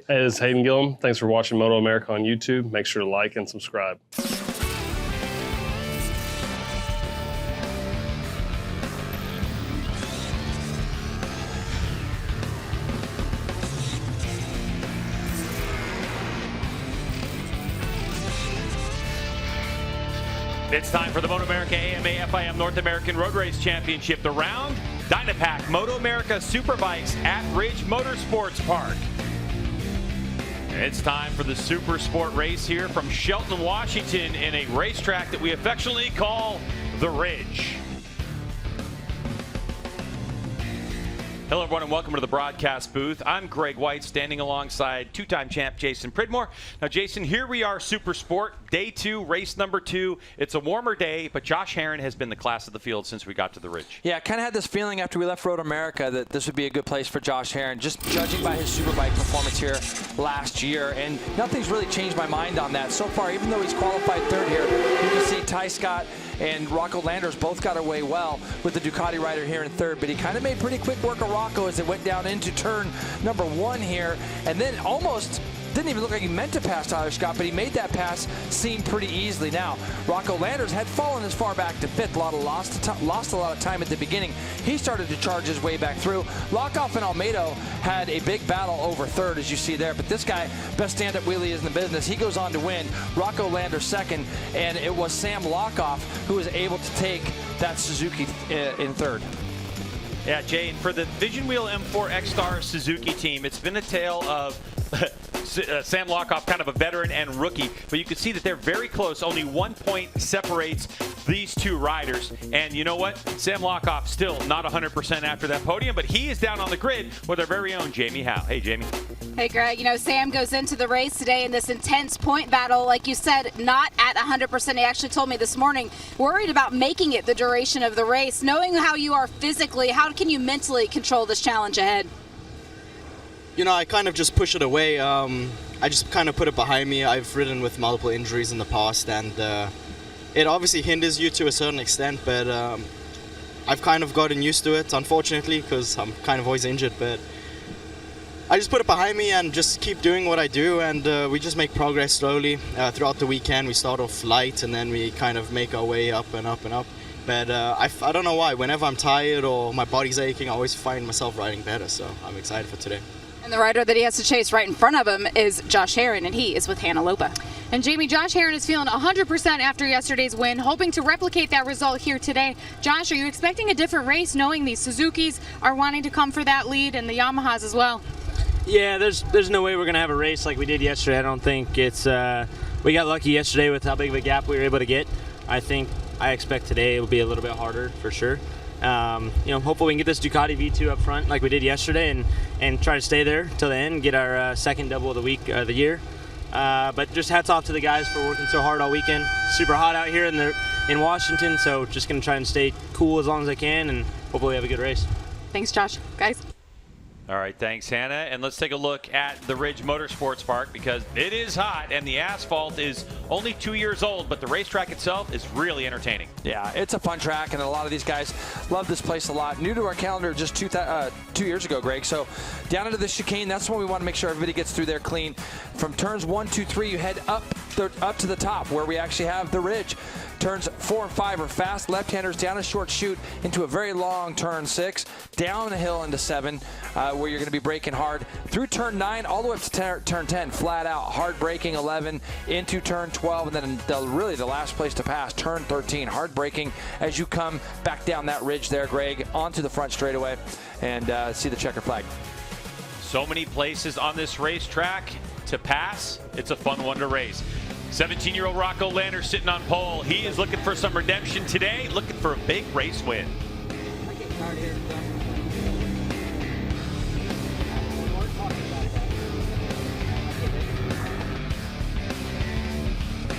Hey, this is Hayden Gillum. Thanks for watching MotoAmerica on YouTube. Make sure to like and subscribe. It's time for the MotoAmerica AMA FIM North American Road Race Championship. The round, Dynapack MotoAmerica Superbikes at Ridge Motorsports Park. It's time for the Supersport race here from Shelton, Washington, in a racetrack that we affectionately call the Ridge. Hello, everyone, and welcome to the broadcast booth. I'm Greg White, standing alongside two-time champ Jason Pridmore. Now, Jason, here we are, Supersport, day 2, race number 2. It's a warmer day, but Josh Herrin has been the class of the field since we got to the Ridge. Yeah, kind of had this feeling after we left MotoAmerica that this would be a good place for Josh Herrin, just judging by his Superbike performance here last year. And nothing's really changed my mind on that. So far, even though he's qualified third here, you can see Ty Scott and Rocco Landers both got away well with the Ducati rider here in third, but he kind of made pretty quick work of Rocco as it went down into turn number 1 here, and then almost didn't even look like he meant to pass Tyler Scott, but he made that pass seem pretty easily. Now, Rocco Landers had fallen as far back to 5th, lost a lot of time at the beginning. He started to charge his way back through. Lockoff and Almeida had a big battle over 3rd, as you see there, but this guy, best stand-up wheelie in the business, he goes on to win. Rocco Landers 2nd, and it was Sam Lockoff who was able to take that Suzuki in 3rd. Yeah, Jay, and for the Vision Wheel M4 X-Star Suzuki team, it's been a tale of Sam Lockoff, kind of a veteran and rookie, but you can see that they're very close. Only 1 point separates these two riders. And you know what? Sam Lockoff still not 100% after that podium, but he is down on the grid with our very own Jamie Howe. Hey, Jamie. Hey, Greg. You know, Sam goes into the race today in this intense point battle, like you said, not at 100%. He actually told me this morning, worried about making it the duration of the race. Knowing how you are physically, how can you mentally control this challenge ahead? You know, I kind of just push it away. I just kind of put it behind me. I've ridden with multiple injuries in the past, and it obviously hinders you to a certain extent, but I've kind of gotten used to it, unfortunately, because I'm kind of always injured. But I just put it behind me and just keep doing what I do, and we just make progress slowly. Throughout the weekend, we start off light, and then we kind of make our way up and up and up. But I don't know why. Whenever I'm tired or my body's aching, I always find myself riding better, so I'm excited for today. And the rider that he has to chase right in front of him is Josh Herrin, and he is with Hannah Lopa. And Jamie, Josh Herrin is feeling 100% after yesterday's win, hoping to replicate that result here today. Josh, are you expecting a different race, knowing these Suzukis are wanting to come for that lead and the Yamahas as well? Yeah, there's no way we're going to have a race like we did yesterday. I don't think it's we got lucky yesterday with how big of a gap we were able to get. I expect today it will be a little bit harder for sure. You know, hopefully we can get this Ducati V2 up front like we did yesterday and try to stay there till the end, get our second double of the week, the year. But just hats off to the guys for working so hard all weekend. Super hot out here in Washington, so just going to try and stay cool as long as I can, and hopefully we have a good race. Thanks, Josh. Guys. All right, thanks, Hannah. And let's take a look at the Ridge Motorsports Park, because it is hot and the asphalt is only 2 years old, but the racetrack itself is really entertaining. Yeah, it's a fun track, and a lot of these guys love this place a lot. New to our calendar just 2 years ago, Greg. So down into the chicane, that's when we want to make sure everybody gets through there clean. From turns 1, 2, 3, you head up to the top where we actually have the Ridge. Turns 4 and 5 are fast left-handers down a short chute into a very long turn 6, down the hill into 7, where you're going to be braking hard. Through turn 9 all the way up to turn 10, flat out, hard braking 11 into turn 12, and then really the last place to pass, turn 13, hard braking as you come back down that ridge there, Greg, onto the front straightaway and see the checker flag. So many places on this racetrack to pass. It's a fun one to race. 17-year-old Rocco Landers sitting on pole. He is looking for some redemption today, looking for a big race win.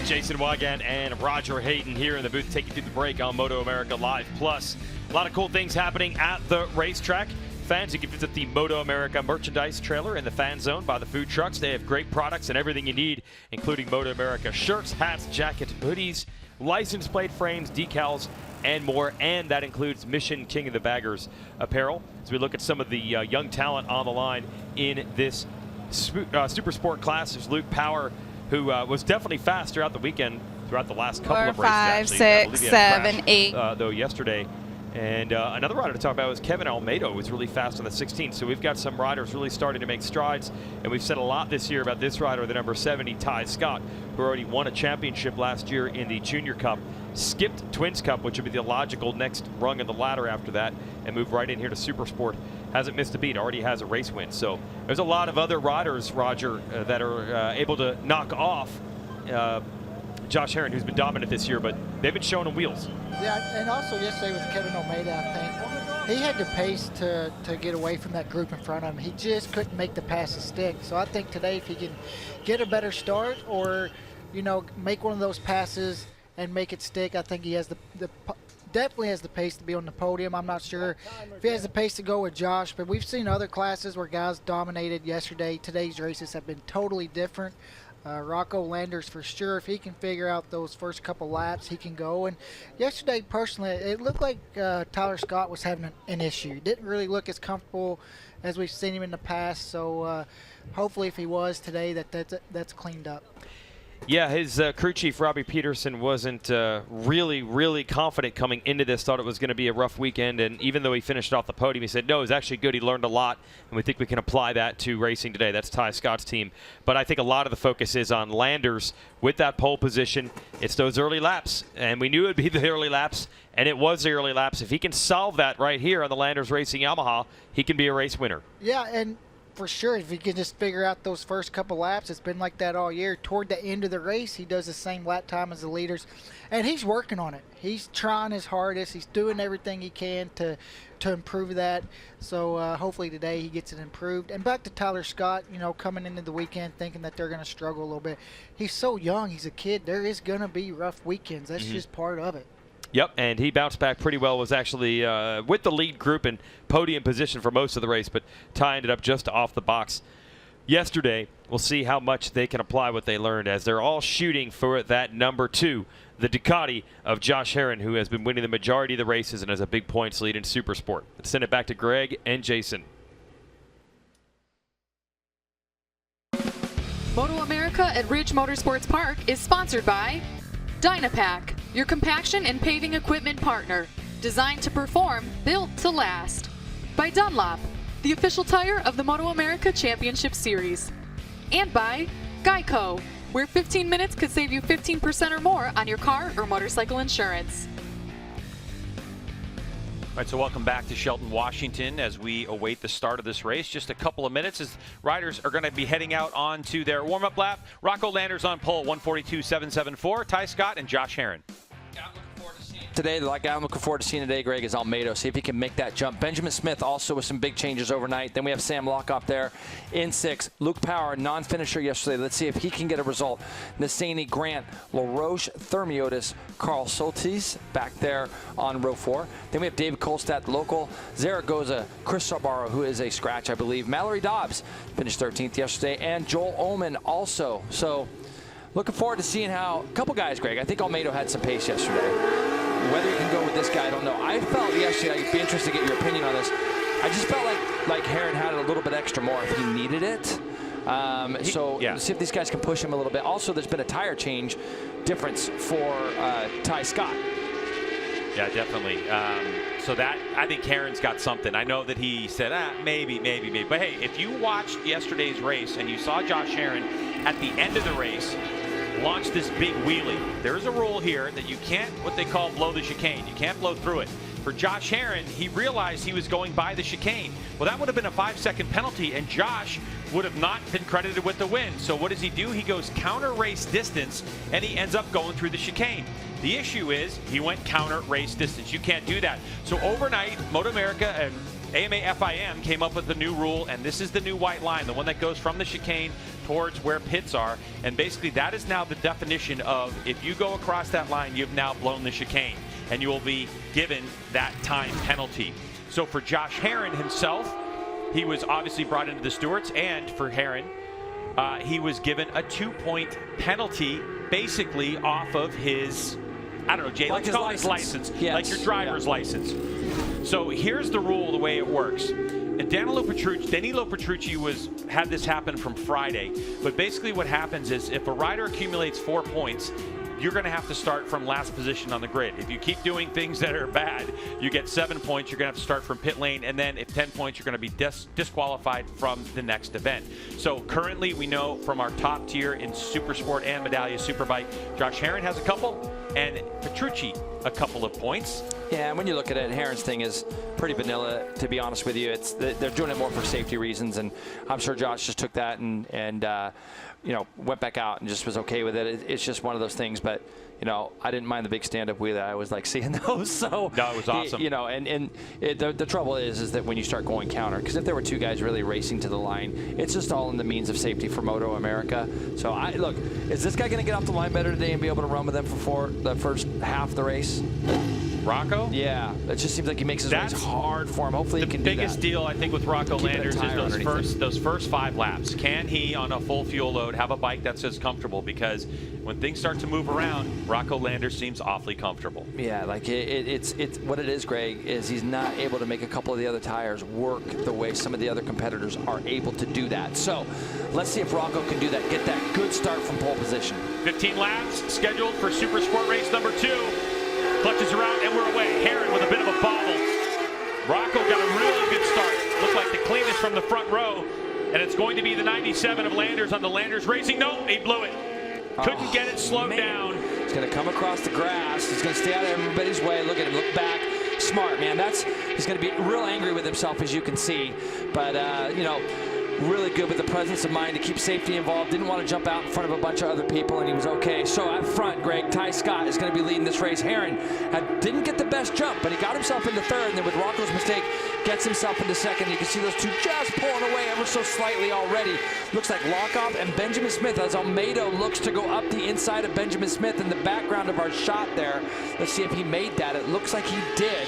Jason Wagan and Roger Hayden here in the booth, taking you through the break on MotoAmerica Live Plus. A lot of cool things happening at the racetrack. Fans, you can visit the MotoAmerica merchandise trailer in the fan zone by the food trucks. They have great products and everything you need, including MotoAmerica shirts, hats, jackets, hoodies, license plate frames, decals, and more. And that includes Mission King of the Baggers apparel. As we look at some of the young talent on the line in this Supersport class is Luke Power, who was definitely fast throughout the weekend, throughout the last couple 4, of races. 5, actually. 6, 7, 8. Though yesterday. And another rider to talk about was Kevin Almeida, who was really fast on the 16. So we've got some riders really starting to make strides. And we've said a lot this year about this rider, the number 70, Ty Scott, who already won a championship last year in the Junior Cup, skipped Twins Cup, which would be the logical next rung of the ladder after that, and moved right in here to Supersport. Hasn't missed a beat, already has a race win. So there's a lot of other riders, Roger, that are able to knock off Josh Herrin, who's been dominant this year, but they've been showing him wheels. Yeah, and also yesterday with Kevin Almeida, I think he had the pace to get away from that group in front of him. He just couldn't make the passes stick. So I think today, if he can get a better start or, you know, make one of those passes and make it stick, I think he has definitely has the pace to be on the podium. I'm not sure if he has the pace to go with Josh, but we've seen other classes where guys dominated yesterday. Today's races have been totally different. Rocco Landers for sure, if he can figure out those first couple laps, he can go. And yesterday, personally, it looked like Tyler Scott was having an issue. Didn't really look as comfortable as we've seen him in the past. So hopefully, if he was today, that's cleaned up. Yeah, his crew chief, Robbie Peterson, wasn't really confident coming into this, thought it was going to be a rough weekend, and even though he finished off the podium, he said, no, it was actually good. He learned a lot, and we think we can apply that to racing today. That's Ty Scott's team. But I think a lot of the focus is on Landers with that pole position. It's those early laps, and we knew it would be the early laps, and it was the early laps. If he can solve that right here on the Landers Racing Yamaha, he can be a race winner. Yeah, and for sure, if he can just figure out those first couple laps, it's been like that all year. Toward the end of the race, he does the same lap time as the leaders, and he's working on it. He's trying his hardest. He's doing everything he can to improve that. So hopefully today he gets it improved. And back to Tyler Scott, you know, coming into the weekend thinking that they're going to struggle a little bit. He's so young. He's a kid. There is going to be rough weekends. That's just part of it. Yep, and he bounced back pretty well, was actually with the lead group in podium position for most of the race, but Ty ended up just off the box yesterday. We'll see how much they can apply what they learned as they're all shooting for that number 2, the Ducati of Josh Herrin, who has been winning the majority of the races and has a big points lead in Supersport. Let's send it back to Greg and Jason. MotoAmerica at Ridge Motorsports Park is sponsored by Dynapack, your compaction and paving equipment partner. Designed to perform, built to last. By Dunlop, the official tire of the MotoAmerica Championship Series. And by Geico, where 15 minutes could save you 15% or more on your car or motorcycle insurance. All right, so welcome back to Shelton, Washington, as we await the start of this race. Just a couple of minutes as riders are going to be heading out onto their warm-up lap. Rocco Landers on pole, 142.774. Ty Scott and Josh Herrin. Today, the guy I'm looking forward to seeing today, Greg, is Almeida. See if he can make that jump. Benjamin Smith also with some big changes overnight. Then we have Sam Lockoff there in 6. Luke Power, non-finisher yesterday. Let's see if he can get a result. Nassani, Grant, LaRoche, Thermiotis, Carl Soltis back there on row 4. Then we have David Kolstad, local. Zaragoza, Chris Sabaro, who is a scratch, I believe. Mallory Dobbs finished 13th yesterday. And Joel Ullman also. So looking forward to seeing how a couple guys, Greg. I think Almeida had some pace yesterday. Whether you can go with this guy, I don't know. I felt yesterday, I'd be interested to get your opinion on this. I just felt like Herrin had a little bit extra more if he needed it. See if these guys can push him a little bit. Also, there's been a tire change difference for Ty Scott. Yeah, definitely. So that, I think Herrin's got something. I know that he said, maybe. But hey, if you watched yesterday's race and you saw Josh Herrin at the end of the race launch this big wheelie, there's a rule here that you can't, what they call, blow the chicane. You can't blow through it. For Josh Herrin, he realized he was going by the chicane. Well, that would have been a 5-second penalty, and Josh would have not been credited with the win. So what does he do? He goes counter race distance, and he ends up going through the chicane. The issue is he went counter race distance. You can't do that. So overnight, MotoAmerica and AMA FIM came up with a new rule, and this is the new white line, the one that goes from the chicane towards where pits are. And basically that is now the definition of, if you go across that line, you've now blown the chicane, and you will be given that time penalty. So for Josh Herrin himself, he was obviously brought into the stewards, and for Herrin, he was given a 2-point penalty basically off of his, I don't know, Jay, let's call it his license, yes. Like your driver's license. So here's the rule, the way it works. In Danilo Petrucci had this happen from Friday. But basically what happens is if a rider accumulates 4 points, you're going to have to start from last position on the grid. If you keep doing things that are bad, you get 7 points, you're going to have to start from pit lane, and then if 10 points, you're going to be disqualified from the next event. So currently we know from our top tier in Supersport and Medallia Superbike, Josh Herrin has a couple, and Petrucci a couple of points. Yeah, and when you look at it, Herrin's thing is pretty vanilla, to be honest with you. They're doing it more for safety reasons, and I'm sure Josh just took that and you know, went back out and just was okay with it. It's just one of those things, but you know, I didn't mind the big stand-up wheel. I was like seeing those, so no, it was awesome. You know, and the trouble is that when you start going counter, because if there were two guys really racing to the line, it's just all in the means of safety for MotoAmerica. So look, is this guy going to get off the line better today and be able to run with them for the first half of the race? Rocco? Yeah, it just seems like he makes his race hard for him. Hopefully he can do that. The biggest deal, I think, with Rocco Landers is those first 5 laps. Can he, on a full fuel load, have a bike that's as comfortable? Because when things start to move around, Rocco Landers seems awfully comfortable. Yeah, like it's what it is, Greg, is he's not able to make a couple of the other tires work the way some of the other competitors are able to do that. So let's see if Rocco can do that, get that good start from pole position. 15 laps scheduled for Supersport race number 2. Clutches are out and we're away. Herrin with a bit of a bobble. Rocco got a really good start. Looked like the cleanest from the front row. And it's going to be the 97 of Landers on the Landers Racing. No, he blew it. Couldn't get it slowed down. He's going to come across the grass. He's going to stay out of everybody's way. Look at him. Look back. Smart, man. He's going to be real angry with himself, as you can see. But, you know, really good with the presence of mind to keep safety involved. Didn't want to jump out in front of a bunch of other people, and he was okay. So up front, Greg, Ty Scott is going to be leading this race. Herrin didn't get the best jump, but he got himself into third, and then with Rocco's mistake, gets himself into second. You can see those two just pulling away ever so slightly already. Looks like Lockoff and Benjamin Smith as Almeida looks to go up the inside of Benjamin Smith in the background of our shot there. Let's see if he made that. It looks like he did.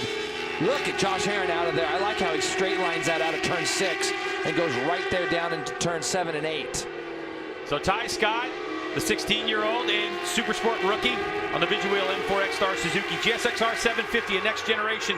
Look at Josh Herrin out of there. I like how he straight lines that out of turn 6 and goes right there down into turn 7 and 8. So Ty Scott, the 16-year-old in Supersport rookie on the Visual M4X Star Suzuki GSXR 750, a next generation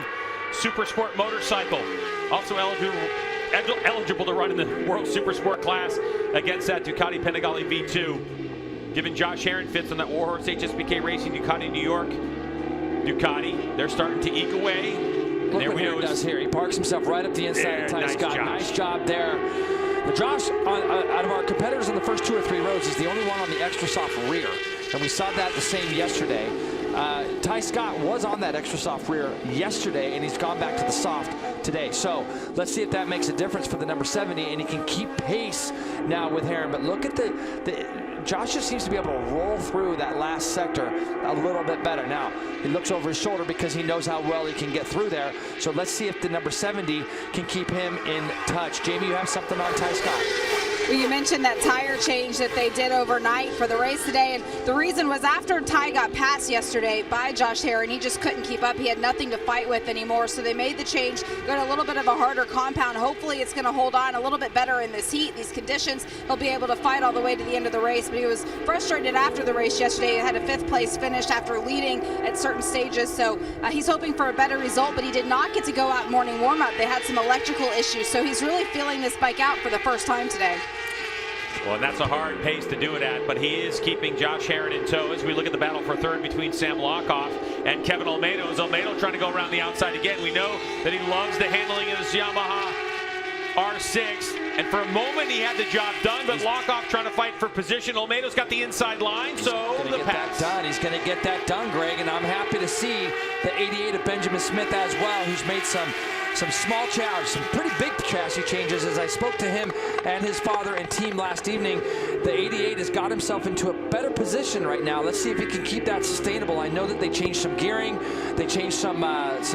Supersport motorcycle. Also eligible to run in the World Supersport class against that Ducati Panigale V2. Given Josh Herrin fits on that Warhorse HSBK Racing Ducati New York. Ducati, they're starting to eke away. Look what Herrin does here. He parks himself right up the inside of Ty Scott. Nice job there. But Josh, out of our competitors in the first 2 or 3 rows, he's the only one on the extra soft rear. And we saw that the same yesterday. Ty Scott was on that extra soft rear yesterday, and he's gone back to the soft today. So let's see if that makes a difference for the number 70, and he can keep pace now with Herrin. But look at Josh just seems to be able to roll through that last sector a little bit better. Now, he looks over his shoulder because he knows how well he can get through there. So let's see if the number 70 can keep him in touch. Jamie, you have something on Ty Scott? Well, you mentioned that tire change that they did overnight for the race today, and the reason was after Ty got passed yesterday by Josh Herrin, he just couldn't keep up. He had nothing to fight with anymore, so they made the change, got a little bit of a harder compound. Hopefully it's going to hold on a little bit better in this heat, these conditions. He'll be able to fight all the way to the end of the race, but he was frustrated after the race yesterday. He had a 5th place finish after leading at certain stages, so he's hoping for a better result, but he did not get to go out morning warm-up. They had some electrical issues, so he's really feeling this bike out for the first time today. Well, and that's a hard pace to do it at, but he is keeping Josh Herrin in tow as we look at the battle for third between Sam Lockoff and Kevin Olmedo. As Olmedo trying to go around the outside again. We know that he loves the handling of his Yamaha R6, and for a moment he had the job done, but Lockoff trying to fight for position. Olmedo's got the inside line, so the pass. He's going to get that done, Greg, and I'm happy to see the 88 of Benjamin Smith as well, who's made some small some pretty big chassis changes. As I spoke to him and his father and team last evening, the 88 has got himself into a better position right now. Let's see if he can keep that sustainable. I know that they changed some gearing, they changed some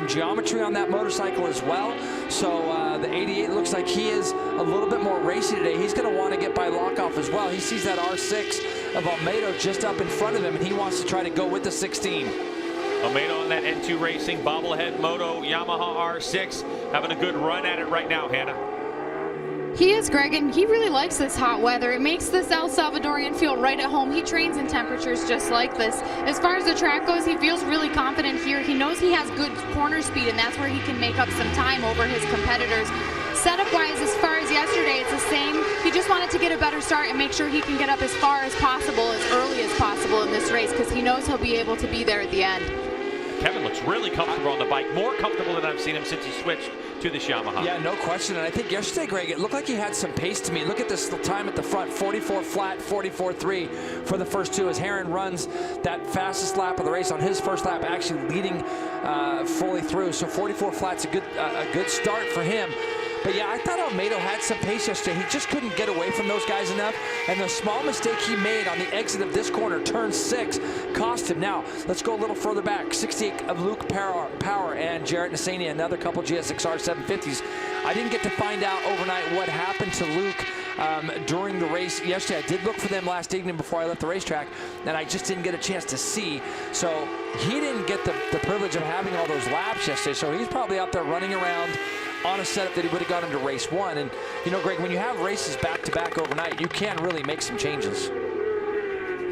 geometry on that motorcycle as well. So the 88 looks like he is a little bit more racy today. He's going to want to get by Lockoff as well. He sees that R6 of Almeida just up in front of him, and he wants to try to go with the 16. Almeida on that N2 Racing bobblehead Moto Yamaha R6, having a good run at it right now, Hannah. He is, Greg, and he really likes this hot weather. It makes this El Salvadorian feel right at home. He trains in temperatures just like this. As far as the track goes, he feels really confident here. He knows he has good corner speed, and that's where he can make up some time over his competitors. Setup-wise, as far as yesterday, it's the same. He just wanted to get a better start and make sure he can get up as far as possible, as early as possible in this race, because he knows he'll be able to be there at the end. Kevin looks really comfortable on the bike, more comfortable than I've seen him since he switched to this Yamaha. Yeah, no question. And I think yesterday, Greg, it looked like he had some pace to me. Look at this time at the front, 44 flat, 44.3 for the first two as Herrin runs that fastest lap of the race on his first lap, actually leading fully through. So 44 flat's a good start for him. But yeah, I thought Almeida had some pace yesterday. He just couldn't get away from those guys enough. And the small mistake he made on the exit of this corner, turn 6, cost him. Now, let's go a little further back. 68 of Luke Power and Jarrett Nassani, another couple GSXR 750s. I didn't get to find out overnight what happened to Luke during the race yesterday. I did look for them last evening before I left the racetrack, and I just didn't get a chance to see. So he didn't get the privilege of having all those laps yesterday. So he's probably out there running around on a setup that he would have got into race 1. And, you know, Greg, when you have races back-to-back overnight, you can really make some changes.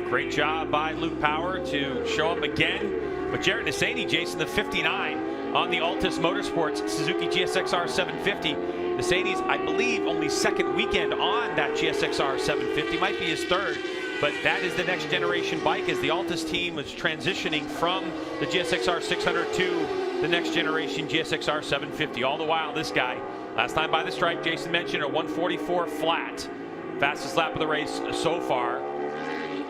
Great job by Luke Power to show up again. But Jarrett Nassani, Jason, the 59 on the Altus Motorsports Suzuki GSXR 750. Nassani's, I believe, only second weekend on that GSXR 750. Might be his third. But that is the next generation bike as the Altus team was transitioning from the GSXR 600 to the next generation GSXR 750. All the while, this guy, last time by the stripe, Jason mentioned, a 144 flat. Fastest lap of the race so far.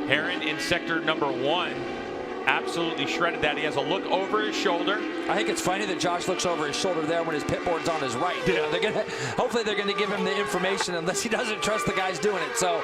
Herrin in sector number 1. Absolutely shredded that. He has a look over his shoulder. I think it's funny that Josh looks over his shoulder there when his pit board's on his right. Yeah. Hopefully they're going to give him the information unless he doesn't trust the guys doing it. So,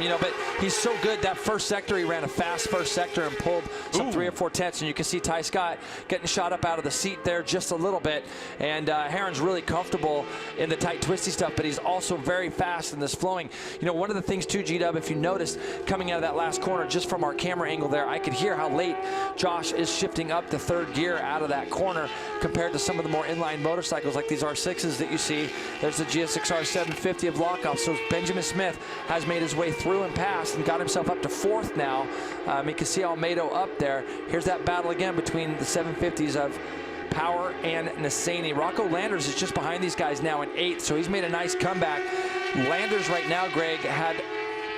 you know, but he's so good. That first sector, he ran a fast first sector and pulled some 3 or 4 tenths. And you can see Ty Scott getting shot up out of the seat there just a little bit. And Herrin's really comfortable in the tight, twisty stuff, but he's also very fast in this flowing. You know, one of the things too, G-Dub, if you noticed coming out of that last corner, just from our camera angle there, I could hear how late Josh is shifting up the third gear out of that corner compared to some of the more inline motorcycles like these R6s that you see. There's the GSXR 750 of Lockoff. So Benjamin Smith has made his way through and past and got himself up to 4th now. You can see Almeida up there. Here's that battle again between the 750s of Power and Nassani. Rocco Landers is just behind these guys now in 8th, so he's made a nice comeback. Landers right now, Greg, had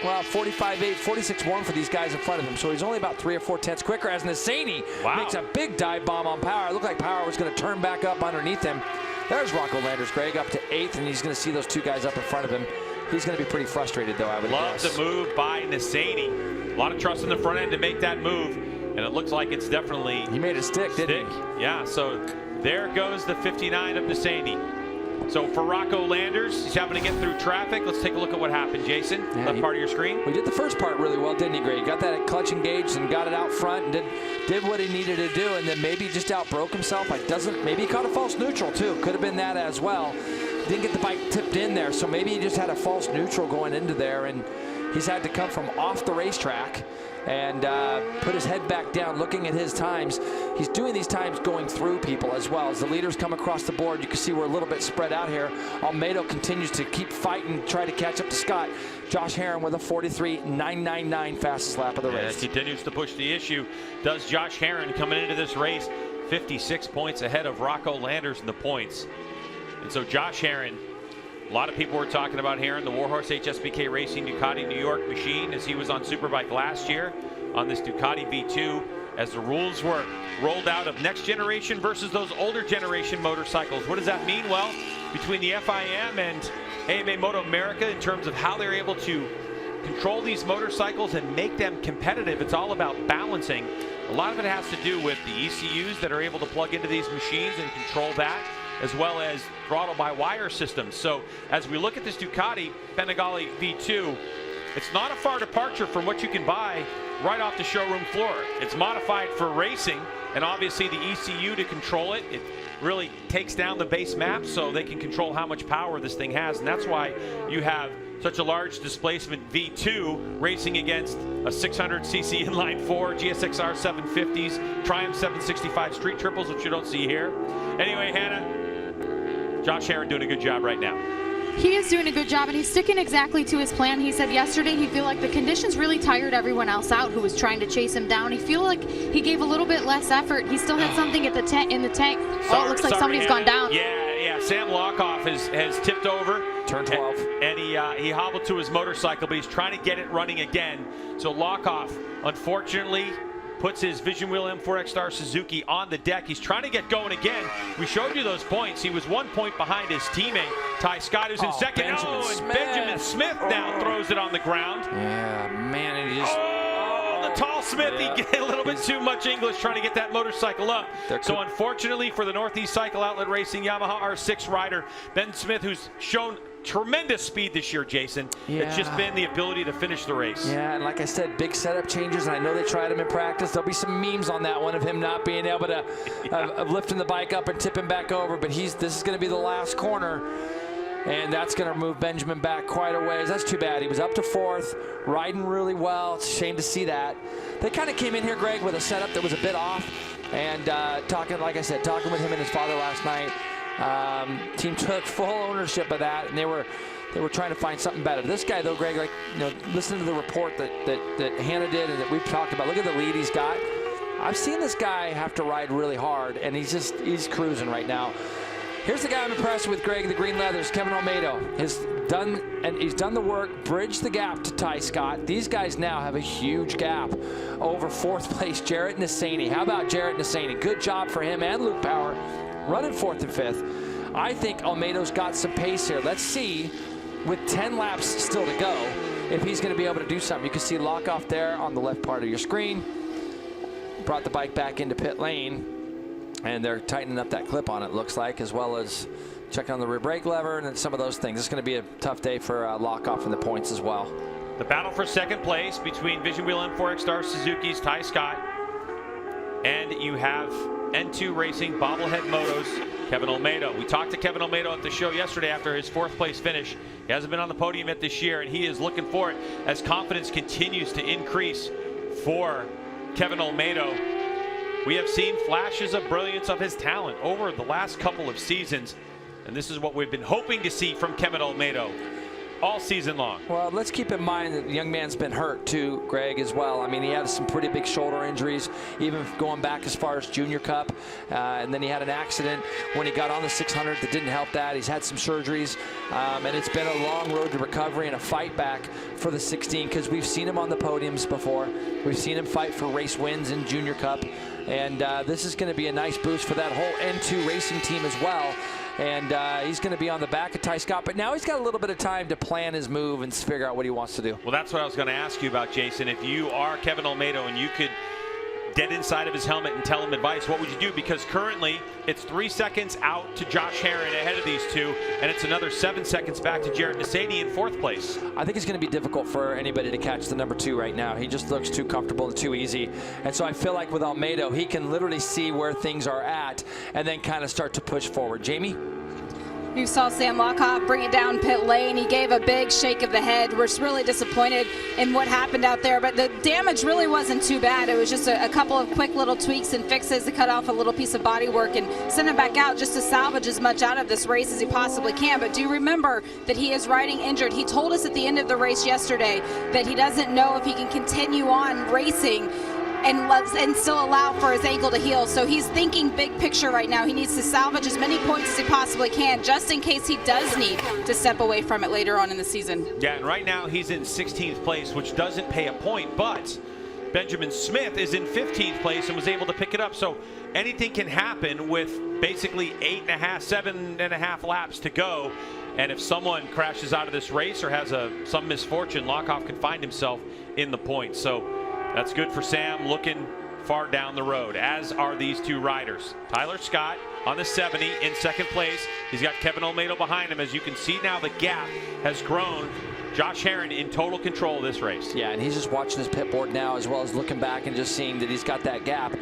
45.8, 46.1 for these guys in front of him. So he's only about 3 or 4 tenths quicker as Nassani makes a big dive bomb on Power. It looked like Power was going to turn back up underneath him. There's Rocco Landers, Greg, up to 8th, and he's going to see those 2 guys up in front of him. He's going to be pretty frustrated, though, I would guess. Love the move by Nassani. A lot of trust in the front end to make that move, and it looks like it's definitely... He made it stick, didn't he? Yeah, so there goes the 59 of Nassani. So for Rocco Landers, he's having to get through traffic. Let's take a look at what happened, Jason. Yeah, left part of your screen. We did the first part really well, didn't he, Greg? He got that clutch engaged and got it out front and did what he needed to do, and then maybe just outbroke himself. Maybe he caught a false neutral too. Could have been that as well. Didn't get the bike tipped in there, so maybe he just had a false neutral going into there, and he's had to come from off the racetrack and put his head back down looking at his times. He's doing these times going through people as well. As the leaders come across the board, you can see we're a little bit spread out here. Almeida continues to keep fighting, try to catch up to Scott. Josh Herrin with a 43.999 fastest lap of the race. Continues to push the issue. Does Josh Herrin coming into this race 56 points ahead of Rocco Landers in the points. And so Josh Herrin, a lot of people were talking about Herrin, the Warhorse HSBK Racing Ducati New York machine, as he was on Superbike last year on this Ducati V2, as the rules were rolled out of next generation versus those older generation motorcycles. What does that mean? Well, between the FIM and AMA MotoAmerica, in terms of how they're able to control these motorcycles and make them competitive, it's all about balancing. A lot of it has to do with the ECUs that are able to plug into these machines and control that, as well as throttle-by-wire systems. So as we look at this Ducati Panigale V2, it's not a far departure from what you can buy right off the showroom floor. It's modified for racing, and obviously the ECU to control it. It really takes down the base map so they can control how much power this thing has, and that's why you have such a large displacement V2 racing against a 600cc inline 4 GSXR 750s, Triumph 765 street triples, which you don't see here. Anyway, Hannah, Josh Herrin doing a good job right now. He is doing a good job, and he's sticking exactly to his plan. He said yesterday he feel like the conditions really tired everyone else out who was trying to chase him down. He feel like he gave a little bit less effort. He still had something at the in the tank. Oh, it looks like somebody's gone down. Yeah, Sam Lockoff has tipped over. Turn 12. And he hobbled to his motorcycle, but he's trying to get it running again. So Lockoff, unfortunately, puts his Vision Wheel M4X Star Suzuki on the deck. He's trying to get going again. We showed you those points. He was 1 point behind his teammate, Ty Scott, who's in second. Benjamin Smith now throws it on the ground. Yeah, man, and he just... the tall Smith, he get a little bit too much English trying to get that motorcycle up. So unfortunately for the Northeast Cycle Outlet Racing Yamaha R6 rider, Ben Smith, who's shown tremendous speed this year, Jason. Yeah. It's just been the ability to finish the race. Yeah, and like I said, big setup changes, and I know they tried him in practice. There'll be some memes on that one of him not being able to of lifting the bike up and tipping back over, but this is going to be the last corner, and that's going to move Benjamin back quite a ways. That's too bad. He was up to 4th, riding really well. It's a shame to see that. They kind of came in here, Greg, with a setup that was a bit off, and like I said, talking with him and his father last night. Team took full ownership of that, and they were trying to find something better. This guy, though, Greg, listen to the report that Hannah did and that we've talked about. Look at the lead he's got. I've seen this guy have to ride really hard, and he's cruising right now. Here's the guy I'm impressed with, Greg, the green leathers, Kevin Olmedo. He's done the work, bridged the gap to Ty Scott. These guys now have a huge gap over 4th place Jarrett Nassani. How about Jarrett Nassani? Good job for him and Luke Power, running 4th and 5th. I think Olmedo's got some pace here. Let's see, with 10 laps still to go, if he's going to be able to do something. You can see Lockoff there on the left part of your screen. Brought the bike back into pit lane, and they're tightening up that clip on it, looks like, as well as checking on the rear brake lever and some of those things. It's going to be a tough day for Lockoff in the points as well. The battle for second place between Vision Wheel M4X Star Suzuki's Ty Scott, and you have N2 Racing Bobblehead Motos Kevin Olmedo. We talked to Kevin Olmedo at the show yesterday after his 4th place finish. He hasn't been on the podium yet this year, and he is looking for it as confidence continues to increase for Kevin Olmedo. We have seen flashes of brilliance of his talent over the last couple of seasons, and this is what we've been hoping to see from Kevin Olmedo all season long. Well, let's keep in mind that the young man's been hurt too, Greg, as well. I mean, he had some pretty big shoulder injuries, even going back as far as Junior Cup, and then he had an accident when he got on the 600 that didn't help that. He's had some surgeries, and it's been a long road to recovery and a fight back for the 16, because we've seen him on the podiums before. We've seen him fight for race wins in Junior Cup, and this is going to be a nice boost for that whole N2 racing team as well. And he's going to be on the back of Ty Scott, but now he's got a little bit of time to plan his move and figure out what he wants to do. Well, that's what I was going to ask you about, Jason. If you are Kevin Olmedo and you could get inside of his helmet and tell him advice, what would you do? Because currently it's 3 seconds out to Josh Herron ahead of these two, and it's another 7 seconds back to Jarrett Nassani in 4th place. I think it's going to be difficult for anybody to catch the number 2 right now. He just looks too comfortable and too easy. And so I feel like with Olmedo, he can literally see where things are at and then kind of start to push forward. Jamie? You saw Sam Lockoff bring it down pit lane. He gave a big shake of the head. We're really disappointed in what happened out there, but the damage really wasn't too bad. It was just a couple of quick little tweaks and fixes to cut off a little piece of bodywork and send him back out just to salvage as much out of this race as he possibly can. But do remember that he is riding injured. He told us at the end of the race yesterday that he doesn't know if he can continue on racing and still allow for his ankle to heal. So he's thinking big picture right now. He needs to salvage as many points as he possibly can, just in case he does need to step away from it later on in the season. Yeah, and right now he's in 16th place, which doesn't pay a point, but Benjamin Smith is in 15th place and was able to pick it up. So anything can happen with basically 7.5 laps to go. And if someone crashes out of this race or has some misfortune, Lockoff can find himself in the points. So that's good for Sam, looking far down the road, as are these two riders. Tyler Scott on the 70 in 2nd place. He's got Kevin Olmedo behind him. As you can see now, the gap has grown. Josh Herron in total control of this race. Yeah, and he's just watching his pit board now, as well as looking back and just seeing that he's got that gap.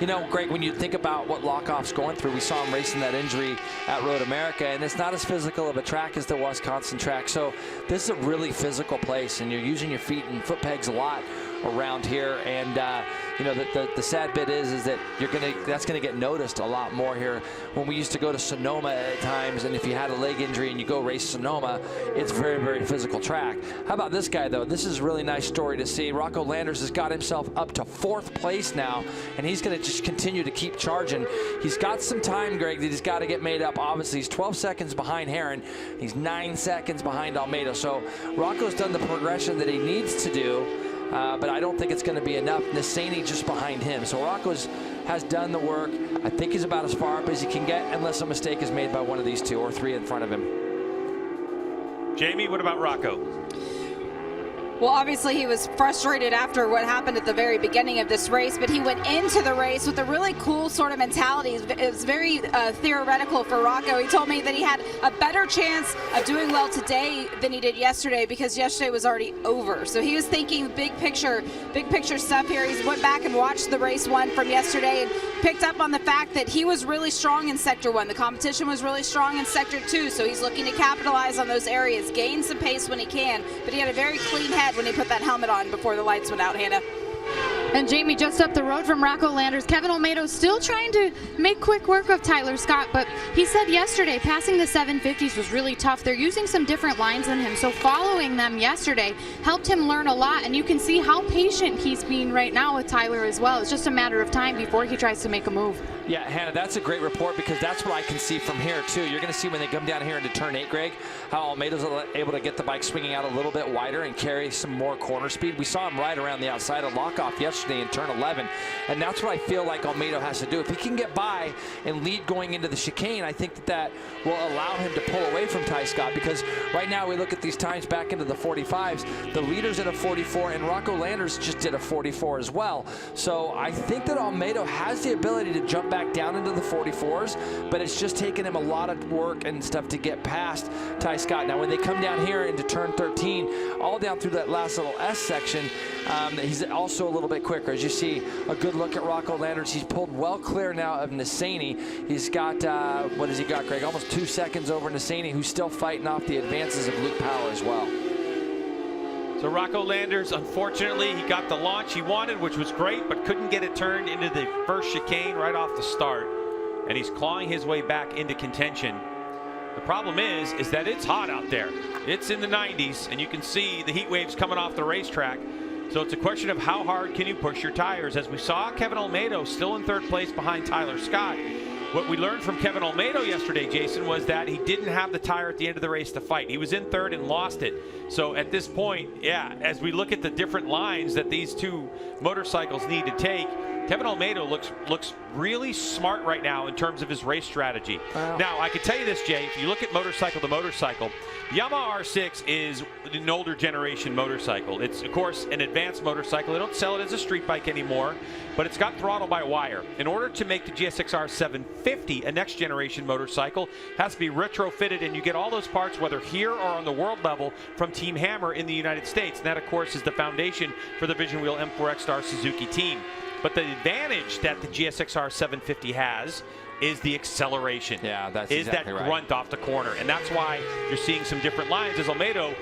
You know, Greg, when you think about what Lockoff's going through, we saw him racing that injury at MotoAmerica, and it's not as physical of a track as the Wisconsin track. So this is a really physical place, and you're using your feet and foot pegs a lot around here. And you know, the sad bit is that that's gonna get noticed a lot more here. When we used to go to Sonoma at times, and if you had a leg injury and you go race Sonoma, it's very, very physical track. How about this guy though? This is a really nice story to see. Rocco Landers has got himself up to 4th place now, and he's gonna just continue to keep charging. He's got some time, Greg, that he's got to get made up. Obviously, he's 12 seconds behind Herrin. He's 9 seconds behind Almeida. So Rocco's done the progression that he needs to do. But I don't think it's going to be enough. Nisani just behind him. So Rocco has done the work. I think he's about as far up as he can get unless a mistake is made by one of these 2 or 3 in front of him. Jamie, what about Rocco? Well, obviously he was frustrated after what happened at the very beginning of this race, but he went into the race with a really cool sort of mentality. It was very theoretical for Rocco. He told me that he had a better chance of doing well today than he did yesterday because yesterday was already over. So he was thinking big picture stuff here. He went back and watched the race 1 from yesterday and picked up on the fact that he was really strong in Sector 1. The competition was really strong in Sector 2, so he's looking to capitalize on those areas, gain some pace when he can, but he had a very clean head when he put that helmet on before the lights went out, Hannah. And Jamie, just up the road from Rocco Landers, Kevin Olmedo still trying to make quick work of Tyler Scott, but he said yesterday passing the 750s was really tough. They're using some different lines than him, so following them yesterday helped him learn a lot, and you can see how patient he's being right now with Tyler as well. It's just a matter of time before he tries to make a move. Yeah, Hannah, that's a great report because that's what I can see from here too. You're going to see when they come down here into turn 8, Greg, how Almeida's able to get the bike swinging out a little bit wider and carry some more corner speed. We saw him right around the outside of Lockoff yesterday in turn 11, and that's what I feel like Almeida has to do. If he can get by and lead going into the chicane, I think that will allow him to pull away from Ty Scott, because right now we look at these times back into the 45s. The leader's at a 44, and Rocco Landers just did a 44 as well. So I think that Almeida has the ability to jump back down into the 44s, but it's just taken him a lot of work and stuff to get past Ty Scott. Now when they come down here into turn 13, all down through that last little S section, he's also a little bit quicker. As you see, a good look at Rocco Landers. He's pulled well clear now of Nisani. He's got, what has he got, Greg? Almost 2 seconds over Nisani, who's still fighting off the advances of Luke Power as well. So Rocco Landers, unfortunately, he got the launch he wanted, which was great, but couldn't get it turned into the first chicane right off the start. And he's clawing his way back into contention. The problem is that it's hot out there. It's in the 90s, and you can see the heat waves coming off the racetrack. So it's a question of how hard can you push your tires. As we saw, Kevin Olmedo still in 3rd place behind Tyler Scott. What we learned from Kevin Olmedo yesterday, Jason, was that he didn't have the tire at the end of the race to fight. He was in 3rd and lost it. So at this point, yeah, as we look at the different lines that these 2 motorcycles need to take, Kevin Olmedo looks really smart right now in terms of his race strategy. Wow. Now, I can tell you this, Jay, if you look at motorcycle to motorcycle, Yamaha R6 is an older generation motorcycle. It's, of course, an advanced motorcycle. They don't sell it as a street bike anymore, but it's got throttle by wire. In order to make the GSX-R 750 a next generation motorcycle, it has to be retrofitted, and you get all those parts, whether here or on the world level, from Team Hammer in the United States. And that, of course, is the foundation for the Vision Wheel M4X Star Suzuki team. But the advantage that the GSX-R 750 has is the acceleration. Yeah, that's exactly that grunt off the corner. And that's why you're seeing some different lines as Olmedo